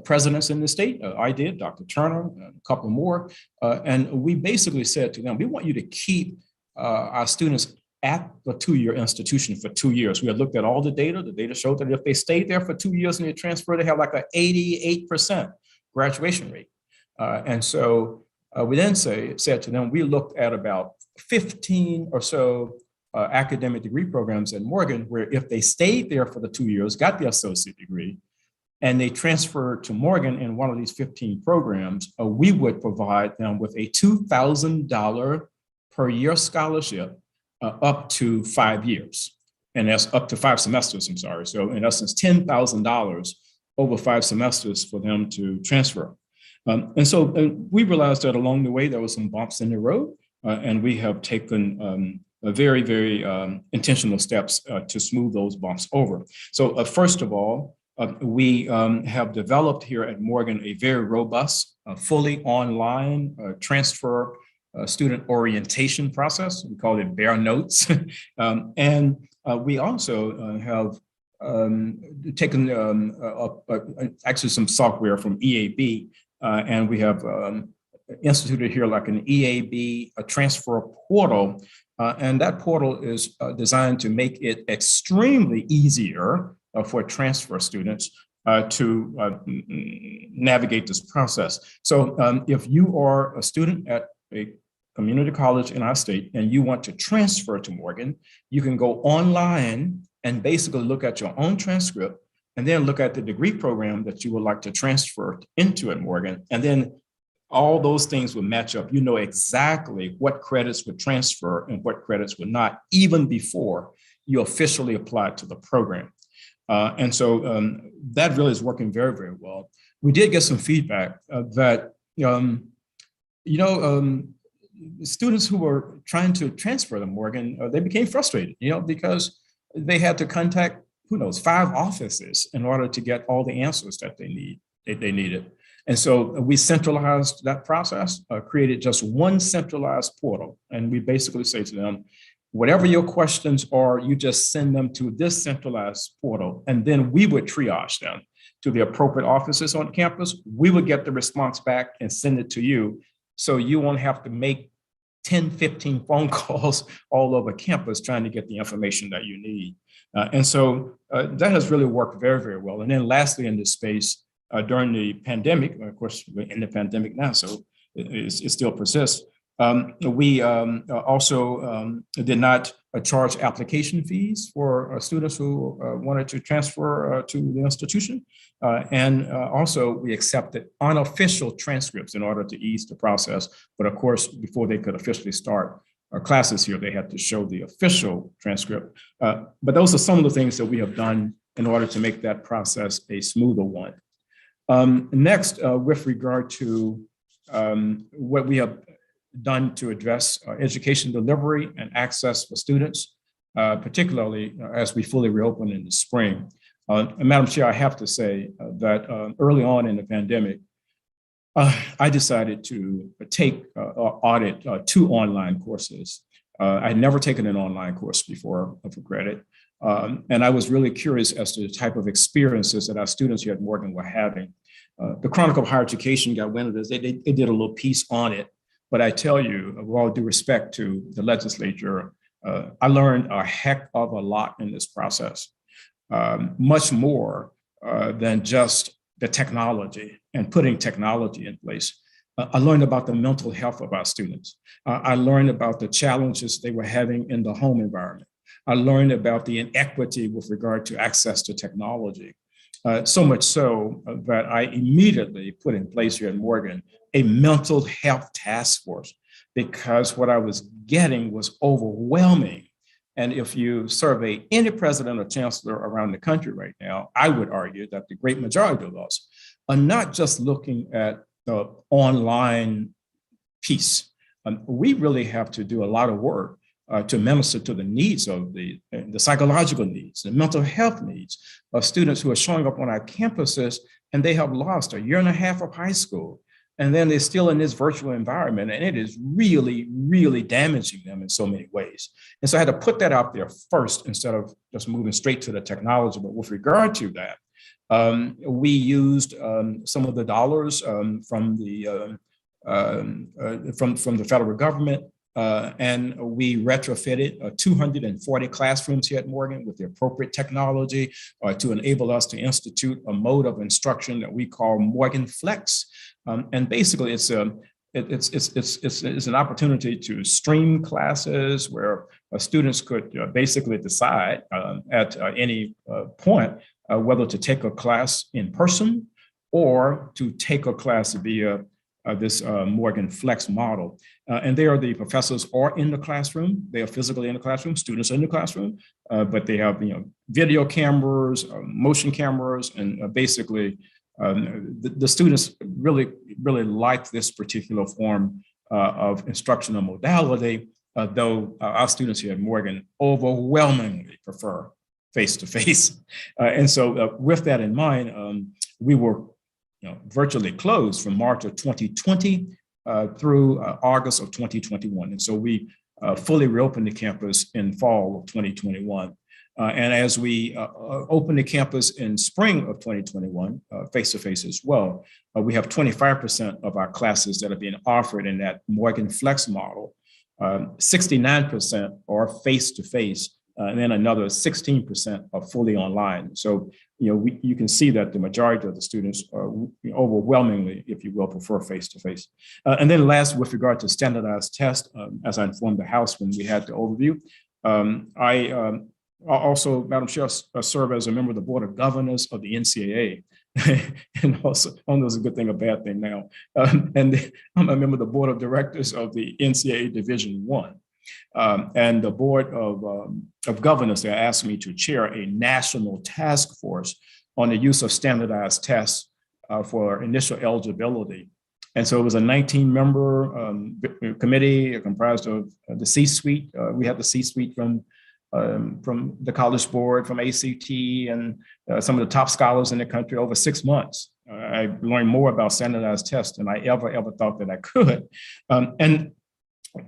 presidents in the state. I did, Dr. Turner, and a couple more. And we basically said to them, we want you to keep our students at the two-year institution for 2 years. We had looked at all the data. The data showed that if they stayed there for 2 years and they transferred, they have like an 88% graduation rate. And so we then said to them, we looked at about 15 or so academic degree programs at Morgan, where if they stayed there for the 2 years, got the associate degree, and they transferred to Morgan in one of these 15 programs, we would provide them with a $2,000 per year scholarship up to 5 years. And that's up to 5 semesters, I'm sorry. So in essence, $10,000 over 5 semesters for them to transfer. And so we realized that along the way, there were some bumps in the road, and we have taken very, very intentional steps to smooth those bumps over. So first of all, we have developed here at Morgan a very robust, fully online transfer student orientation process. We call it Bare Notes. And we also have taken actually some software from EAB, and we have instituted here like an EAB, a transfer portal. And that portal is designed to make it extremely easier for transfer students to navigate this process. So if you are a student at a community college in our state and you want to transfer to Morgan, you can go online and basically look at your own transcript and then look at the degree program that you would like to transfer into at Morgan. And then all those things will match up. You know exactly what credits would transfer and what credits would not, even before you officially apply to the program. And so that really is working very, very well. We did get some feedback that, students who were trying to transfer to Morgan, they became frustrated, because they had to contact, 5 offices in order to get all the answers that they needed. And so we centralized that process, created just one centralized portal. And we basically say to them, whatever your questions are, you just send them to this centralized portal. And then we would triage them to the appropriate offices on campus. We would get the response back and send it to you. So you won't have to make 10, 15 phone calls all over campus trying to get the information that you need. And so that has really worked very, very well. And then lastly, in this space, during the pandemic, of course, we're in the pandemic now, so it still persists. We also did not charge application fees for students who wanted to transfer to the institution. And also we accepted unofficial transcripts in order to ease the process. But of course, before they could officially start classes here, they had to show the official transcript. But those are some of the things that we have done in order to make that process a smoother one. Next, with regard to what we have done to address education delivery and access for students, particularly as we fully reopen in the spring. Madam Chair, I have to say that early on in the pandemic, I decided to audit 2 online courses. I had never taken an online course before for credit. And I was really curious as to the type of experiences that our students here at Morgan were having. The Chronicle of Higher Education got wind of this. They did a little piece on it. But I tell you, with all due respect to the legislature, I learned a heck of a lot in this process, much more than just the technology and putting technology in place. I learned about the mental health of our students. I learned about the challenges they were having in the home environment. I learned about the inequity with regard to access to technology. So much so that I immediately put in place here at Morgan a mental health task force, because what I was getting was overwhelming. And if you survey any president or chancellor around the country right now, I would argue that the great majority of us are not just looking at the online piece. We really have to do a lot of work to minister to the needs of the psychological needs, the mental health needs of students who are showing up on our campuses and they have lost a year and a half of high school. And then they're still in this virtual environment, and it is really, really damaging them in so many ways. And so I had to put that out there first instead of just moving straight to the technology. But with regard to that, we used some of the dollars from the federal government, and we retrofitted 240 classrooms here at Morgan with the appropriate technology to enable us to institute a mode of instruction that we call Morgan Flex. And basically, it's an opportunity to stream classes where students could basically decide at any point whether to take a class in person or to take a class via this Morgan Flex model. And there the professors are in the classroom. They are physically in the classroom. Students are in the classroom, but they have video cameras, motion cameras, and basically the students really like this particular form of instructional modality, though our students here at Morgan overwhelmingly prefer face-to-face. And so with that in mind, we were virtually closed from March of 2020 through August of 2021. And so we fully reopened the campus in fall of 2021. And as we open the campus in spring of 2021, face-to-face as well, we have 25% of our classes that are being offered in that Morgan Flex model. 69% are face-to-face, and then another 16% are fully online. So, you can see that the majority of the students are overwhelmingly, if you will, prefer face-to-face. And then last, with regard to standardized tests, as I informed the House when we had the overview, I also, Madam Chair, serve as a member of the Board of Governors of the Ncaa. And also, I don't know if it's a good thing or bad thing now. And I'm a member of the Board of Directors of the Ncaa Division I. And the Board of Governors, they asked me to chair a national task force on the use of standardized tests for initial eligibility. And so it was a 19-member committee comprised of the C-suite. We had the C-suite from the College Board, from ACT, and some of the top scholars in the country over 6 months. I learned more about standardized tests than I ever thought that I could. And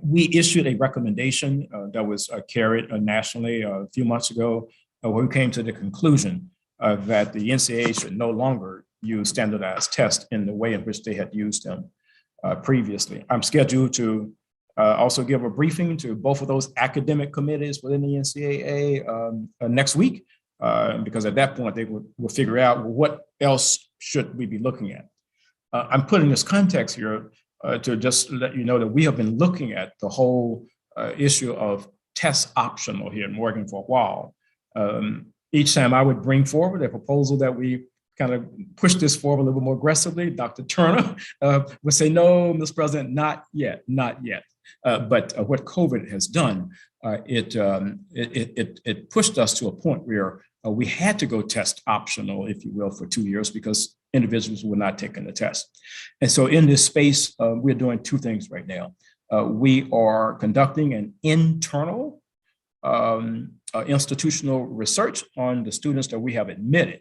we issued a recommendation that was carried nationally a few months ago, where we came to the conclusion that the Ncaa should no longer use standardized tests in the way in which they had used them previously. I'm scheduled to also give a briefing to both of those academic committees within the Ncaa next week, because at that point they will figure out what else should we be looking at. I'm putting this context here to just let you know that we have been looking at the whole issue of test optional here in Morgan for a while. Each time I would bring forward a proposal that we kind of push this forward a little more aggressively, Dr. Turner would say, no, Mr. President, not yet, not yet. But what COVID has done, it pushed us to a point where we had to go test optional, if you will, for 2 years because individuals were not taking the test. And so in this space, we're doing two things right now. We are conducting an internal institutional research on the students that we have admitted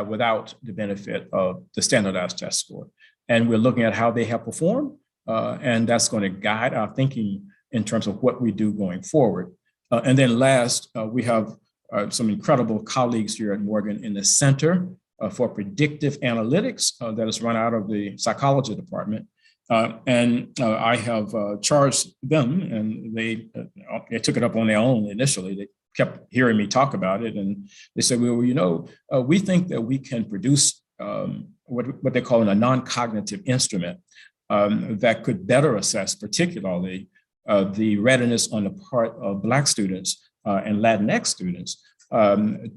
without the benefit of the standardized test score. And we're looking at how they have performed, and that's going to guide our thinking in terms of what we do going forward. And then last, we have some incredible colleagues here at Morgan in the Center for Predictive Analytics that is run out of the psychology department. And I have charged them, and they took it up on their own initially. They kept hearing me talk about it, and they said, well, we think that we can produce what they call a non-cognitive instrument that could better assess particularly the readiness on the part of Black students and Latinx students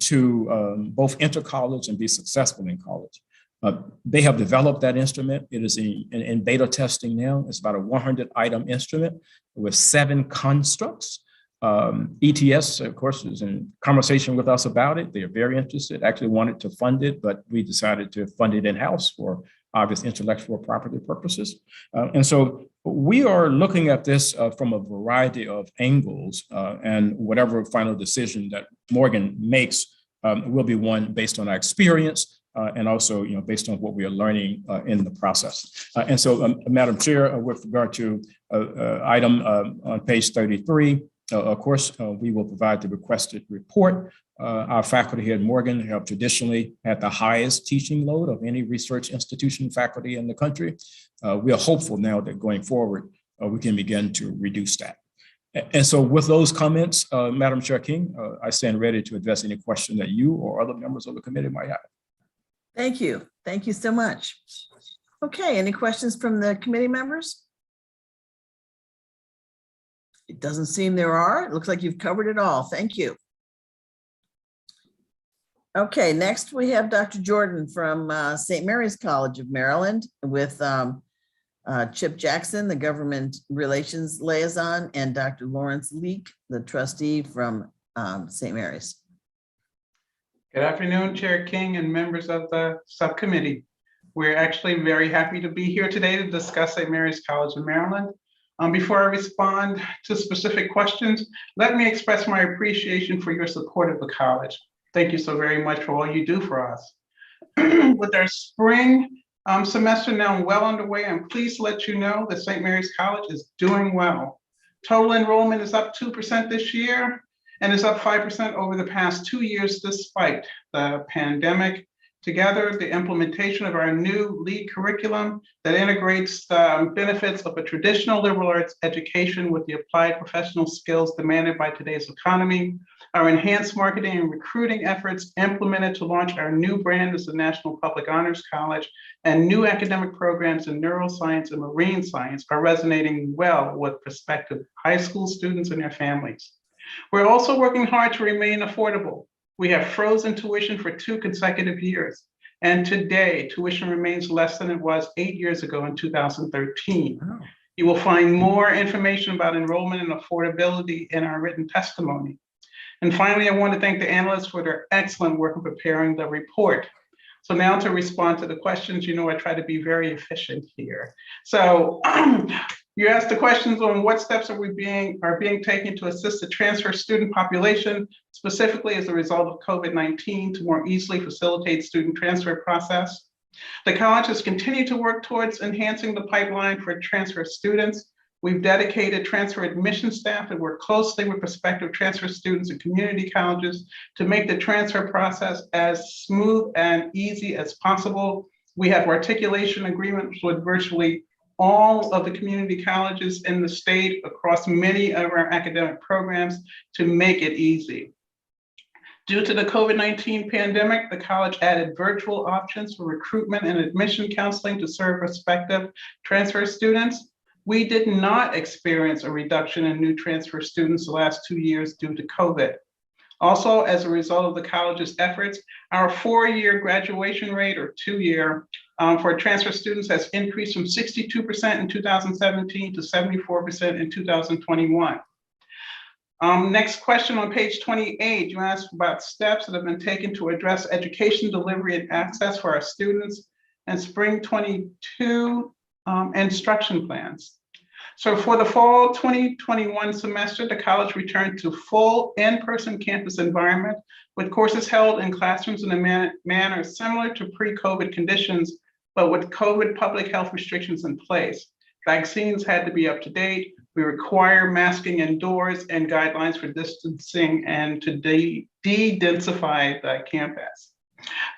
to both enter college and be successful in college. They have developed that instrument. It is in beta testing now. It's about a 100-item instrument with 7 constructs. ETS, of course, is in conversation with us about it. They are very interested, actually wanted to fund it, but we decided to fund it in-house for obvious intellectual property purposes. And so we are looking at this from a variety of angles, and whatever final decision that Morgan makes will be one based on our experience and also based on what we are learning in the process. And so, Madam Chair, with regard to item on page 33, of course, we will provide the requested report. Our faculty here at Morgan have traditionally had the highest teaching load of any research institution faculty in the country. We are hopeful now that going forward, we can begin to reduce that. And so with those comments, Madam Chair King, I stand ready to address any question that you or other members of the committee might have. Thank you. Thank you so much. Okay, any questions from the committee members? It doesn't seem there are. It looks like you've covered it all. Thank you. Okay, next we have Dr. Jordan from St. Mary's College of Maryland with Chip Jackson, the Government Relations Liaison, and Dr. Lawrence Leak, the trustee from St. Mary's. Good afternoon, Chair King and members of the subcommittee. We're actually very happy to be here today to discuss St. Mary's College of Maryland. Before I respond to specific questions, let me express my appreciation for your support of the college. Thank you so very much for all you do for us. With our spring semester now well underway, I'm pleased to let you know that St. Mary's College is doing well. Total enrollment is up 2% this year, and is up 5% over the past 2 years despite the pandemic. Together, the implementation of our new LEAD curriculum that integrates the benefits of a traditional liberal arts education with the applied professional skills demanded by today's economy, our enhanced marketing and recruiting efforts implemented to launch our new brand as the National Public Honors College, and new academic programs in neuroscience and marine science are resonating well with prospective high school students and their families. We're also working hard to remain affordable. We have frozen tuition for 2 consecutive years, and today tuition remains less than it was 8 years ago in 2013. Oh. You will find more information about enrollment and affordability in our written testimony. And finally, I want to thank the analysts for their excellent work in preparing the report. So now to respond to the questions, you know, I try to be very efficient here. So you asked the questions on what steps are being taken to assist the transfer student population, specifically as a result of COVID-19, to more easily facilitate student transfer process. The college has continued to work towards enhancing the pipeline for transfer students. We've dedicated transfer admission staff and work closely with prospective transfer students and community colleges to make the transfer process as smooth and easy as possible. We have articulation agreements with virtually all of the community colleges in the state across many of our academic programs to make it easy. Due to the COVID-19 pandemic, the college added virtual options for recruitment and admission counseling to serve prospective transfer students. We did not experience a reduction in new transfer students the last 2 years due to COVID. Also, as a result of the college's efforts, our 4-year graduation rate, or 2-year, for transfer students has increased from 62% in 2017 to 74% in 2021. Next question on page 28, you asked about steps that have been taken to address education delivery and access for our students and spring 22 instruction plans. So for the fall 2021 semester, the college returned to full in-person campus environment with courses held in classrooms in a manner similar to pre-COVID conditions, but with COVID public health restrictions in place. Vaccines had to be up to date. We require masking indoors and guidelines for distancing and to de-densify the campus.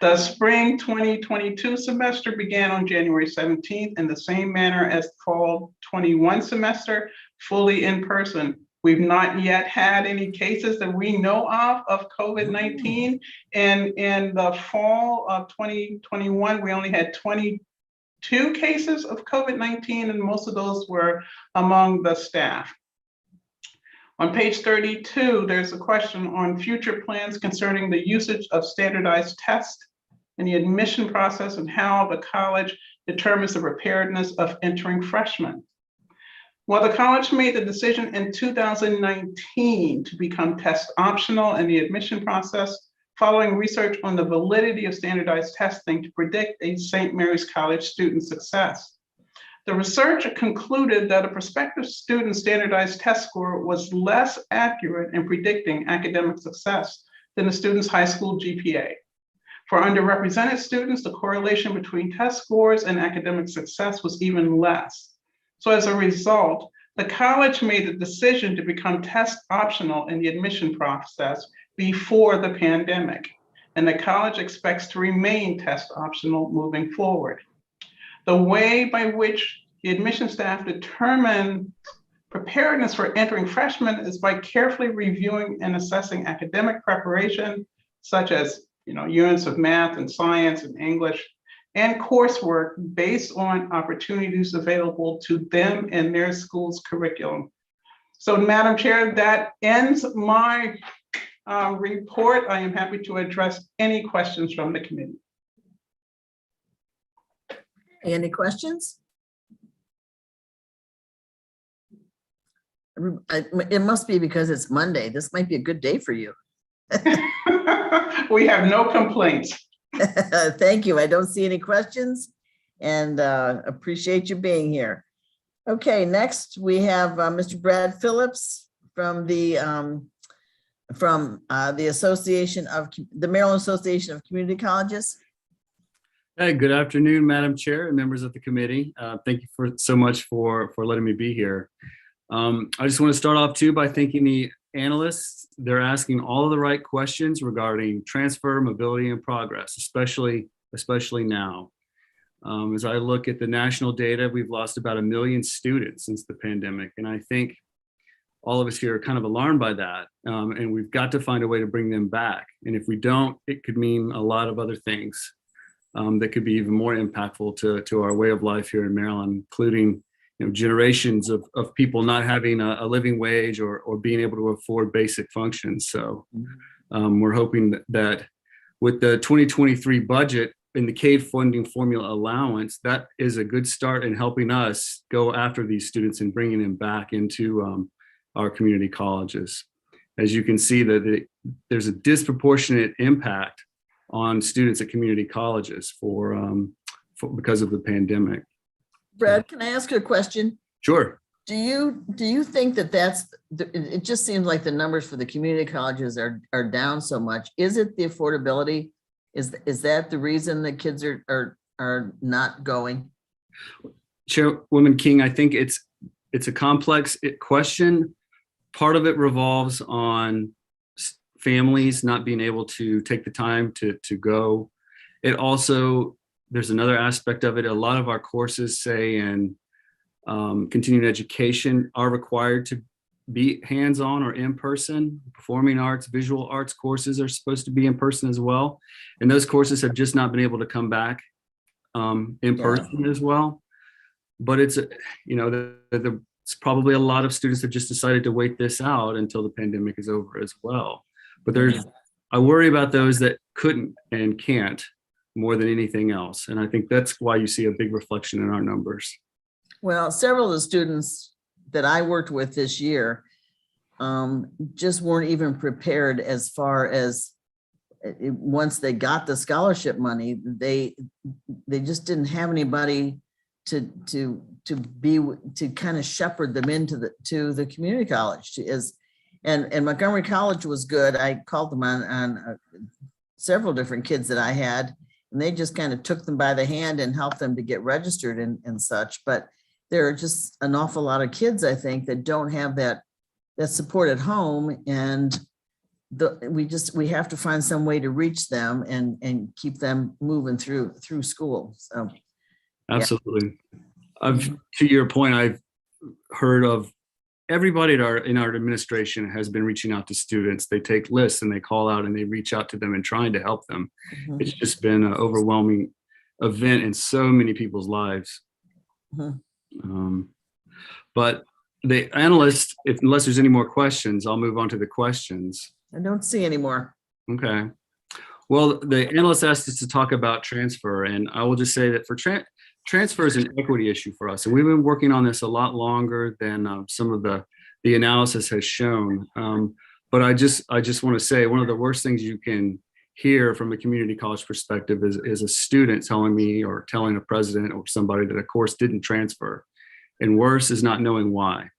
The spring 2022 semester began on January 17th in the same manner as the fall 21 semester, fully in person. We've not yet had any cases that we know of COVID-19. And in the fall of 2021, we only had 22 cases of COVID-19, and most of those were among the staff. On page 32, there's a question on future plans concerning the usage of standardized tests in the admission process and how the college determines the preparedness of entering freshmen. Well, the college made the decision in 2019 to become test optional in the admission process, following research on the validity of standardized testing to predict a St. Mary's College student success. The research concluded that a prospective student's standardized test score was less accurate in predicting academic success than the student's high school GPA. For underrepresented students, the correlation between test scores and academic success was even less. So as a result, the college made the decision to become test optional in the admission process before the pandemic, and the college expects to remain test optional moving forward. The way by which the admission staff determine preparedness for entering freshmen is by carefully reviewing and assessing academic preparation, such as units of math and science and English, and coursework based on opportunities available to them in their school's curriculum. So, Madam Chair, that ends my report. I am happy to address any questions from the committee. Any questions? It must be because it's Monday. This might be a good day for you. We have no complaints. Thank you. I don't see any questions and appreciate you being here. Okay, next we have Mr. Brad Phillips from the Association of the Maryland Association of Community Colleges. Hey, good afternoon, Madam Chair and members of the committee. Thank you so much for letting me be here. I just want to start off too by thanking the analysts they're asking all of the right questions regarding transfer, mobility, and progress, especially now. As I look at the national data, we've lost about 1 million students since the pandemic. And I think all of us here are kind of alarmed by that. And we've got to find a way to bring them back. And if we don't, it could mean a lot of other things that could be even more impactful to our way of life here in Maryland, including generations of people not having a living wage or being able to afford basic functions. So we're hoping that with the 2023 budget in the CADE funding formula allowance, that is a good start in helping us go after these students and bringing them back into our community colleges. As you can see, that there's a disproportionate impact on students at community colleges because of the pandemic. Brad, can I ask you a question? Sure. Do you think that it just seems like the numbers for the community colleges are down so much? Is it the affordability? Is that the reason that kids are not going? Chairwoman King, I think it's a complex question. Part of it revolves on families not being able to take the time to go. It also, there's another aspect of it. A lot of our courses, say in continuing education, are required to be hands-on or in person. Performing arts, visual arts courses are supposed to be in person as well. And those courses have just not been able to come back in person as well. But it's, it's probably a lot of students have just decided to wait this out until the pandemic is over as well. But I worry about those that couldn't and can't more than anything else. And I think that's why you see a big reflection in our numbers. Well, several of the students that I worked with this year just weren't even prepared as far as once they got the scholarship money, they just didn't have anybody to kind of shepherd them into the community college. And Montgomery College was good. I called them on several different kids that I had, and they just kind of took them by the hand and helped them to get registered and such. But there are just an awful lot of kids, I think, that don't have that support at home, and we have to find some way to reach them and keep them moving through school. So absolutely. To your point, I've heard of everybody in our administration has been reaching out to students. They take lists and they call out and they reach out to them and trying to help them. Mm-hmm. It's just been an overwhelming event in so many people's lives. Mm-hmm. But the analyst, unless there's any more questions, I'll move on to the questions. I don't see any more. Okay. Well, the analyst asked us to talk about transfer, and I will just say that for transfer is an equity issue for us, and we've been working on this a lot longer than some of the analysis has shown. But I just want to say one of the worst things you can hear from a community college perspective is a student telling me or telling a president or somebody that a course didn't transfer, and worse is not knowing why.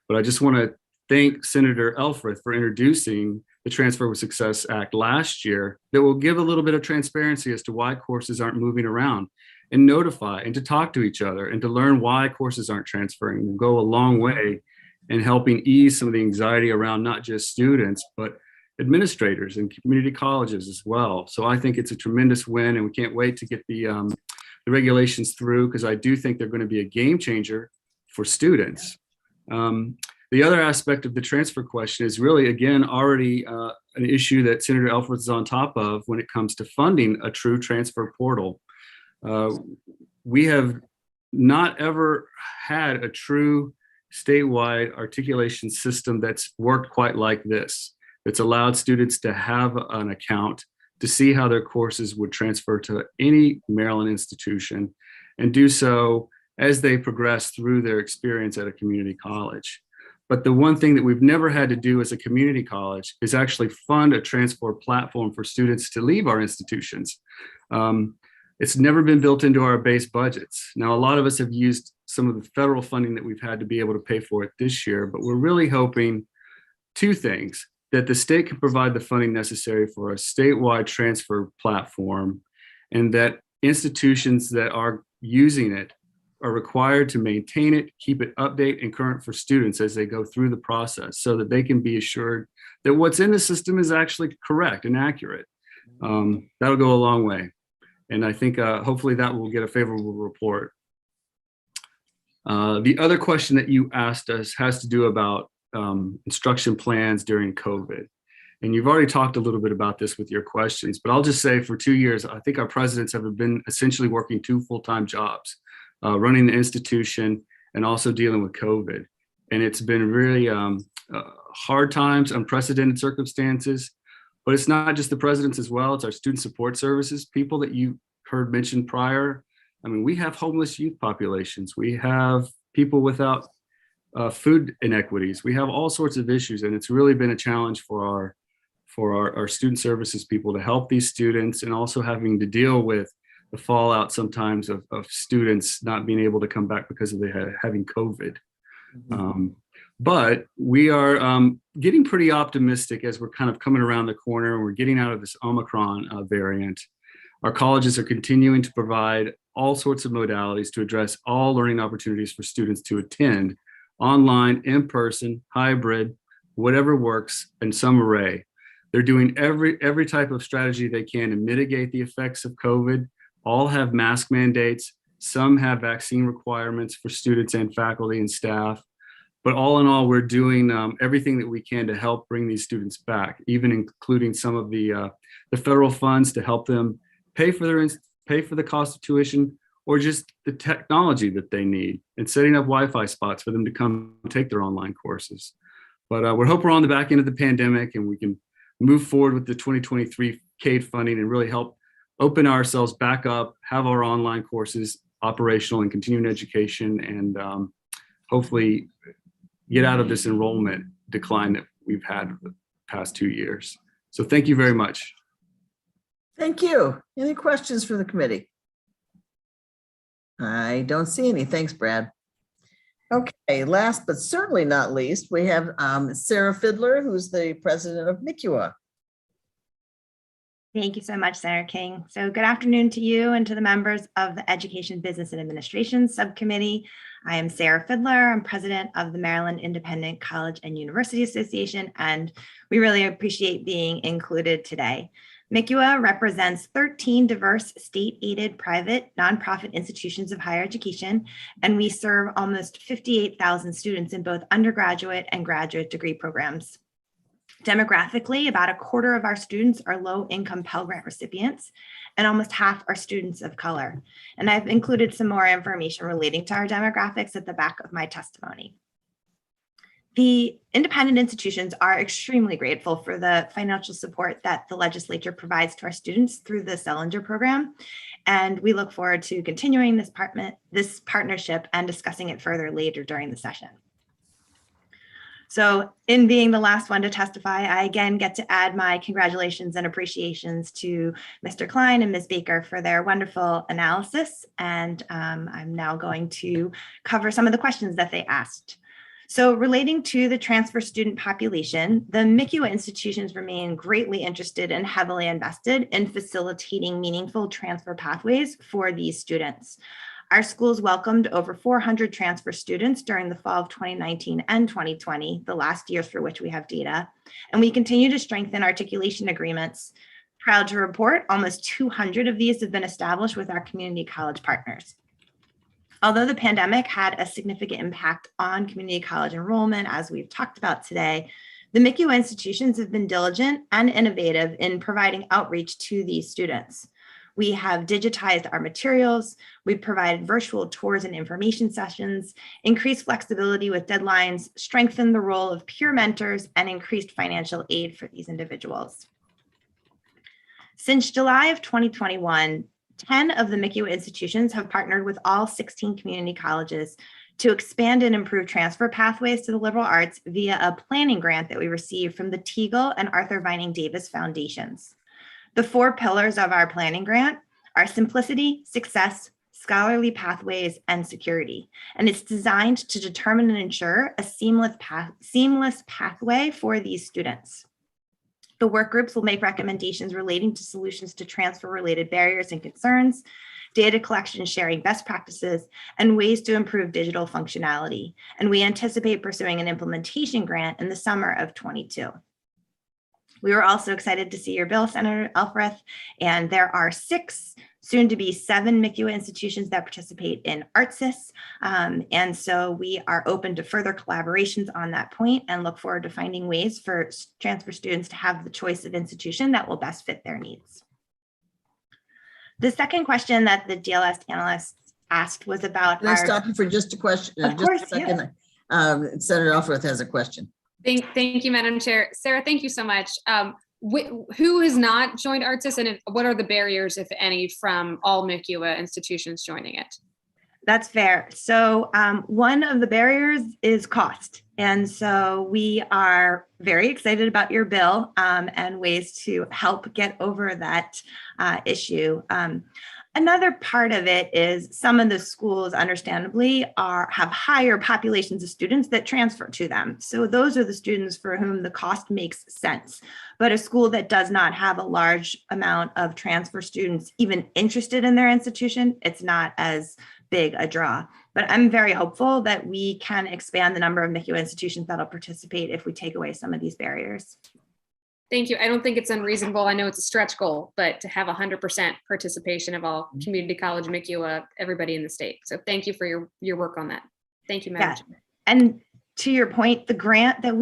But I just want to thank Senator Elfreth for introducing the Transfer with Success Act last year that will give a little bit of transparency as to why courses aren't moving around, and notify and to talk to each other and to learn why courses aren't transferring will go a long way in helping ease some of the anxiety around not just students, but administrators and community colleges as well. So I think it's a tremendous win, and we can't wait to get the regulations through, because I do think they're going to be a game changer for students. The other aspect of the transfer question is really, again, already an issue that Senator Elfreth is on top of when it comes to funding a true transfer portal. We have not ever had a true statewide articulation system that's worked quite like this. It's allowed students to have an account to see how their courses would transfer to any Maryland institution, and do so as they progress through their experience at a community college. But the one thing that we've never had to do as a community college is actually fund a transfer platform for students to leave our institutions. It's never been built into our base budgets. Now, a lot of us have used some of the federal funding that we've had to be able to pay for it this year, but we're really hoping two things: that the state can provide the funding necessary for a statewide transfer platform, and that institutions that are using it are required to maintain it, keep it update and current for students as they go through the process so that they can be assured that what's in the system is actually correct and accurate. That'll go a long way. And I think hopefully that will get a favorable report. The other question that you asked us has to do about instruction plans during COVID. And you've already talked a little bit about this with your questions, but I'll just say for 2 years, I think our presidents have been essentially working 2 full-time jobs, running the institution and also dealing with COVID. And it's been really hard times, unprecedented circumstances, but it's not just the presidents as well. It's our student support services, people that you heard mentioned prior. I mean, we have homeless youth populations. We have people without food inequities. We have all sorts of issues, and it's really been a challenge for our student services people to help these students, and also having to deal with the fallout sometimes of students not being able to come back because of having COVID. But we are getting pretty optimistic as we're kind of coming around the corner and we're getting out of this Omicron variant. Our colleges are continuing to provide all sorts of modalities to address all learning opportunities for students to attend online, in person, hybrid, whatever works, and some array. They're doing every type of strategy they can to mitigate the effects of COVID. All have mask mandates. Some have vaccine requirements for students and faculty and staff. But all in all, we're doing everything that we can to help bring these students back, even including some of the federal funds to help them pay for the cost of tuition, or just the technology that they need, and setting up Wi-Fi spots for them to come take their online courses. But we hope we're on the back end of the pandemic and we can move forward with the 2023 CADE funding and really help open ourselves back up, have our online courses operational and continuing education, and hopefully get out of this enrollment decline that we've had the past 2 years. So thank you very much. Thank you. Any questions for the committee? I don't see any. Thanks, Brad. Okay, last but certainly not least, we have Sarah Fiedler, who's the president of Nicua. Thank you so much, Senator King. So good afternoon to you and to the members of the Education, Business, and Administration Subcommittee. I am Sarah Fiedler. I'm president of the Maryland Independent College and University Association, and we really appreciate being included today. Nicua represents 13 diverse state-aided private nonprofit institutions of higher education, and we serve almost 58,000 students in both undergraduate and graduate degree programs. Demographically, about a quarter of our students are low-income Pell Grant recipients, and almost half are students of color. And I've included some more information relating to our demographics at the back of my testimony. The independent institutions are extremely grateful for the financial support that the legislature provides to our students through the Sellinger program, and we look forward to continuing this partnership and discussing it further later during the session. So in being the last one to testify, I again get to add my congratulations and appreciations to Mr. Klein and Ms. Baker for their wonderful analysis. And I'm now going to cover some of the questions that they asked. So relating to the transfer student population, the Nicua institutions remain greatly interested and heavily invested in facilitating meaningful transfer pathways for these students. Our schools welcomed over 400 transfer students during the fall of 2019 and 2020, the last years for which we have data, and we continue to strengthen articulation agreements. Proud to report almost 200 of these have been established with our community college partners. Although the pandemic had a significant impact on community college enrollment, as we've talked about today, the Nicua institutions have been diligent and innovative in providing outreach to these students. We have digitized our materials, we've provided virtual tours and information sessions, increased flexibility with deadlines, strengthened the role of peer mentors, and increased financial aid for these individuals. Since July of 2021, 10 of the Nicua institutions have partnered with all 16 community colleges to expand and improve transfer pathways to the liberal arts via a planning grant that we received from the Teagle and Arthur Vining Davis Foundations. The 4 pillars of our planning grant are simplicity, success, scholarly pathways, and security. And it's designed to determine and ensure a seamless pathway for these students. The work groups will make recommendations relating to solutions to transfer-related barriers and concerns, data collection, sharing best practices, and ways to improve digital functionality. And we anticipate pursuing an implementation grant in the summer of 22. We were also excited to see your bill, Senator Elfreth, and there are 6, soon to be 7 Nicua institutions that participate in ARTSIS. And so we are open to further collaborations on that point and look forward to finding ways for transfer students to have the choice of institution that will best fit their needs. The second question that the DLS analyst asked was about— Can I stop you for just a question? Of course, just a second. Senator Elfreth has a question. Thank you, Madam Chair. Sarah, thank you so much. Who has not joined ARTSIS, and what are the barriers, if any, from all Nicua institutions joining it? That's fair. So one of the barriers is cost. And so we are very excited about your bill and ways to help get over that issue. Another part of it is some of the schools, understandably, have higher populations of students that transfer to them. So those are the students for whom the cost makes sense. But a school that does not have a large amount of transfer students even interested in their institution, it's not as big a draw. But I'm very hopeful that we can expand the number of Nicua institutions that'll participate if we take away some of these barriers. Thank you. I don't think it's unreasonable. I know it's a stretch goal, but to have 100% participation of all community college Nicua, everybody in the state. So thank you for your work on that. Thank you, Madam Chair. And to your point, the grant that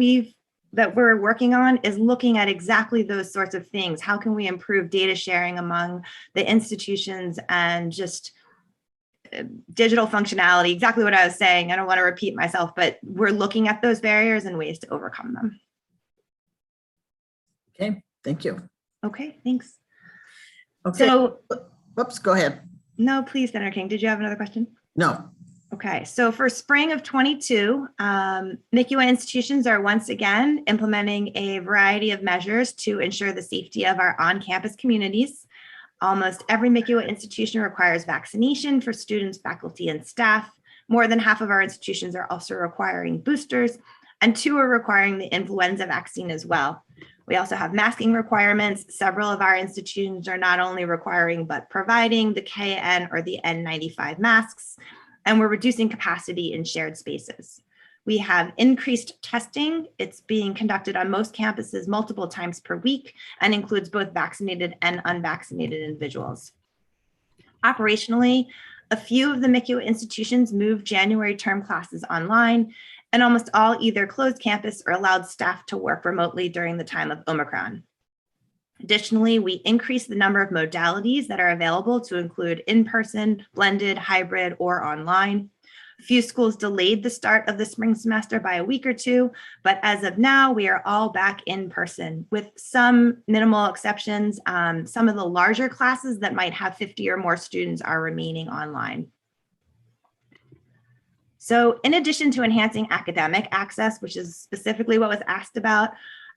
we're working on is looking at exactly those sorts of things. How can we improve data sharing among the institutions and just digital functionality? Exactly what I was saying. I don't want to repeat myself, but we're looking at those barriers and ways to overcome them. Okay, thank you. Okay, thanks. Okay, So, whoops, go ahead. no, please, Senator King, did you have another question? No. Okay, so for spring of 22, Nicua institutions are once again implementing a variety of measures to ensure the safety of our on-campus communities. Almost every Nicua institution requires vaccination for students, faculty, and staff. More than half of our institutions are also requiring boosters, and 2 are requiring the influenza vaccine as well. We also have masking requirements. Several of our institutions are not only requiring, but providing the KN or the N95 masks, and we're reducing capacity in shared spaces. We have increased testing. It's being conducted on most campuses multiple times per week and includes both vaccinated and unvaccinated individuals. Operationally, a few of the Nicua institutions moved January term classes online, and almost all either closed campus or allowed staff to work remotely during the time of Omicron. Additionally, we increased the number of modalities that are available to include in-person, blended, hybrid, or online. A few schools delayed the start of the spring semester by a week or 2, but as of now, we are all back in person with some minimal exceptions. Some of the larger classes that might have 50 or more students are remaining online. So in addition to enhancing academic access, which is specifically what was asked about,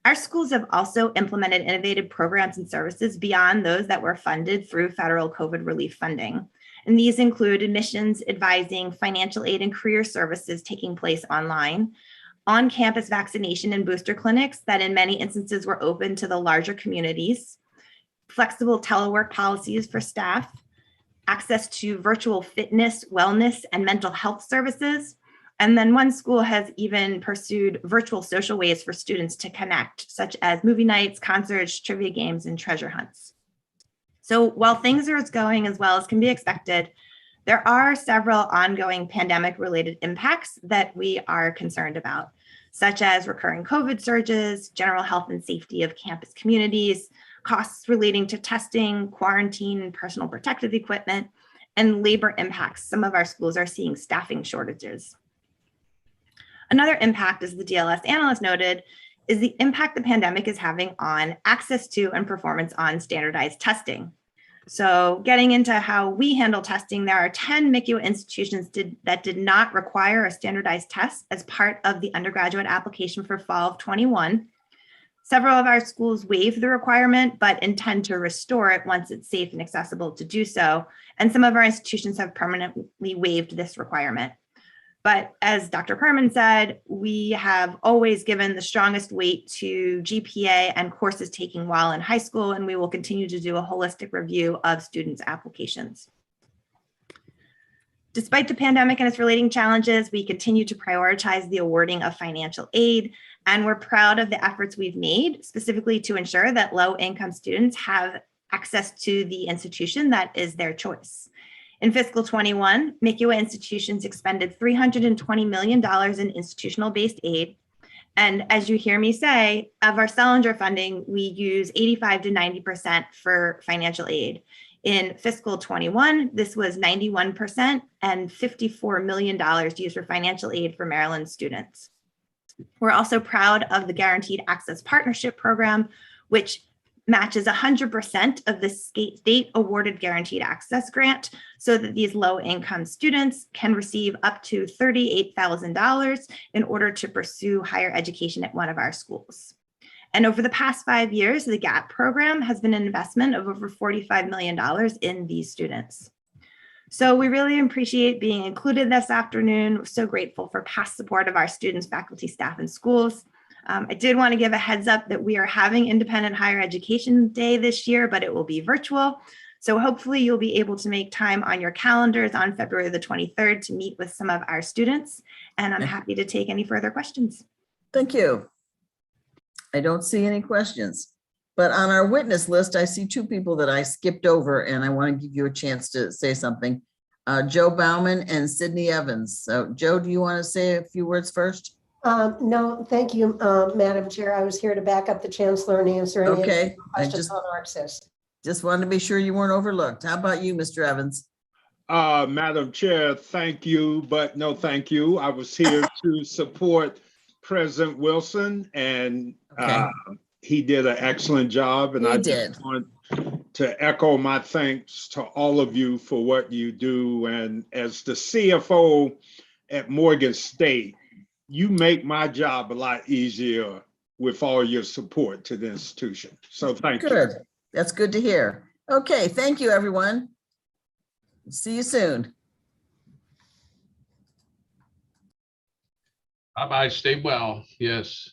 our schools have also implemented innovative programs and services beyond those that were funded through federal COVID relief funding. And these include admissions, advising, financial aid, and career services taking place online, on-campus vaccination and booster clinics that in many instances were open to the larger communities, flexible telework policies for staff, access to virtual fitness, wellness, and mental health services. And then one school has even pursued virtual social ways for students to connect, such as movie nights, concerts, trivia games, and treasure hunts. So while things are going as well as can be expected, there are several ongoing pandemic-related impacts that we are concerned about, such as recurring COVID surges, general health and safety of campus communities, costs relating to testing, quarantine, and personal protective equipment, and labor impacts. Some of our schools are seeing staffing shortages. Another impact, as the DLS analyst noted, is the impact the pandemic is having on access to and performance on standardized testing. So getting into how we handle testing, there are 10 Nicua institutions that did not require a standardized test as part of the undergraduate application for fall of 21. Several of our schools waived the requirement, but intend to restore it once it's safe and accessible to do so. And some of our institutions have permanently waived this requirement. But as Dr. Perman said, we have always given the strongest weight to GPA and courses taken while in high school, and we will continue to do a holistic review of students' applications. Despite the pandemic and its relating challenges, we continue to prioritize the awarding of financial aid, and we're proud of the efforts we've made specifically to ensure that low-income students have access to the institution that is their choice. In fiscal 21, Nicua institutions expended $320 million in institutional-based aid. And as you hear me say, of our Salinger funding, we use 85 to 90% for financial aid. In fiscal 21, this was 91% and $54 million used for financial aid for Maryland students. We're also proud of the Guaranteed Access Partnership Program, which matches 100% of the state awarded Guaranteed Access grant so that these low-income students can receive up to $38,000 in order to pursue higher education at one of our schools. And over the past 5 years, the GAP program has been an investment of over $45 million in these students. So we really appreciate being included this afternoon. We're so grateful for past support of our students, faculty, staff, and schools. I did want to give a heads up that we are having Independent Higher Education Day this year, but it will be virtual. So hopefully you'll be able to make time on your calendars on February the 23rd to meet with some of our students. And I'm happy to take any further questions. Thank you. I don't see any questions, but on our witness list, I see two people that I skipped over, and I want to give you a chance to say something. Joe Bauman and Sydney Evans. So Joe, do you want to say a few words first? No, thank you, Madam Chair. I was here to back up the Chancellor and answer any Okay, I questions on access. just wanted to be sure you weren't overlooked. How about you, Mr. Evans? Madam Chair, thank you, but no thank you. I was here to support President Wilson, and he did an excellent job. And I just want to echo my thanks to all of you for what you do. And as the CFO at Morgan State, you make my job a lot easier with all your support to the institution. So thank you. Good. That's good to hear. Okay, thank you, everyone. See you soon. Bye-bye. Stay well. Yes.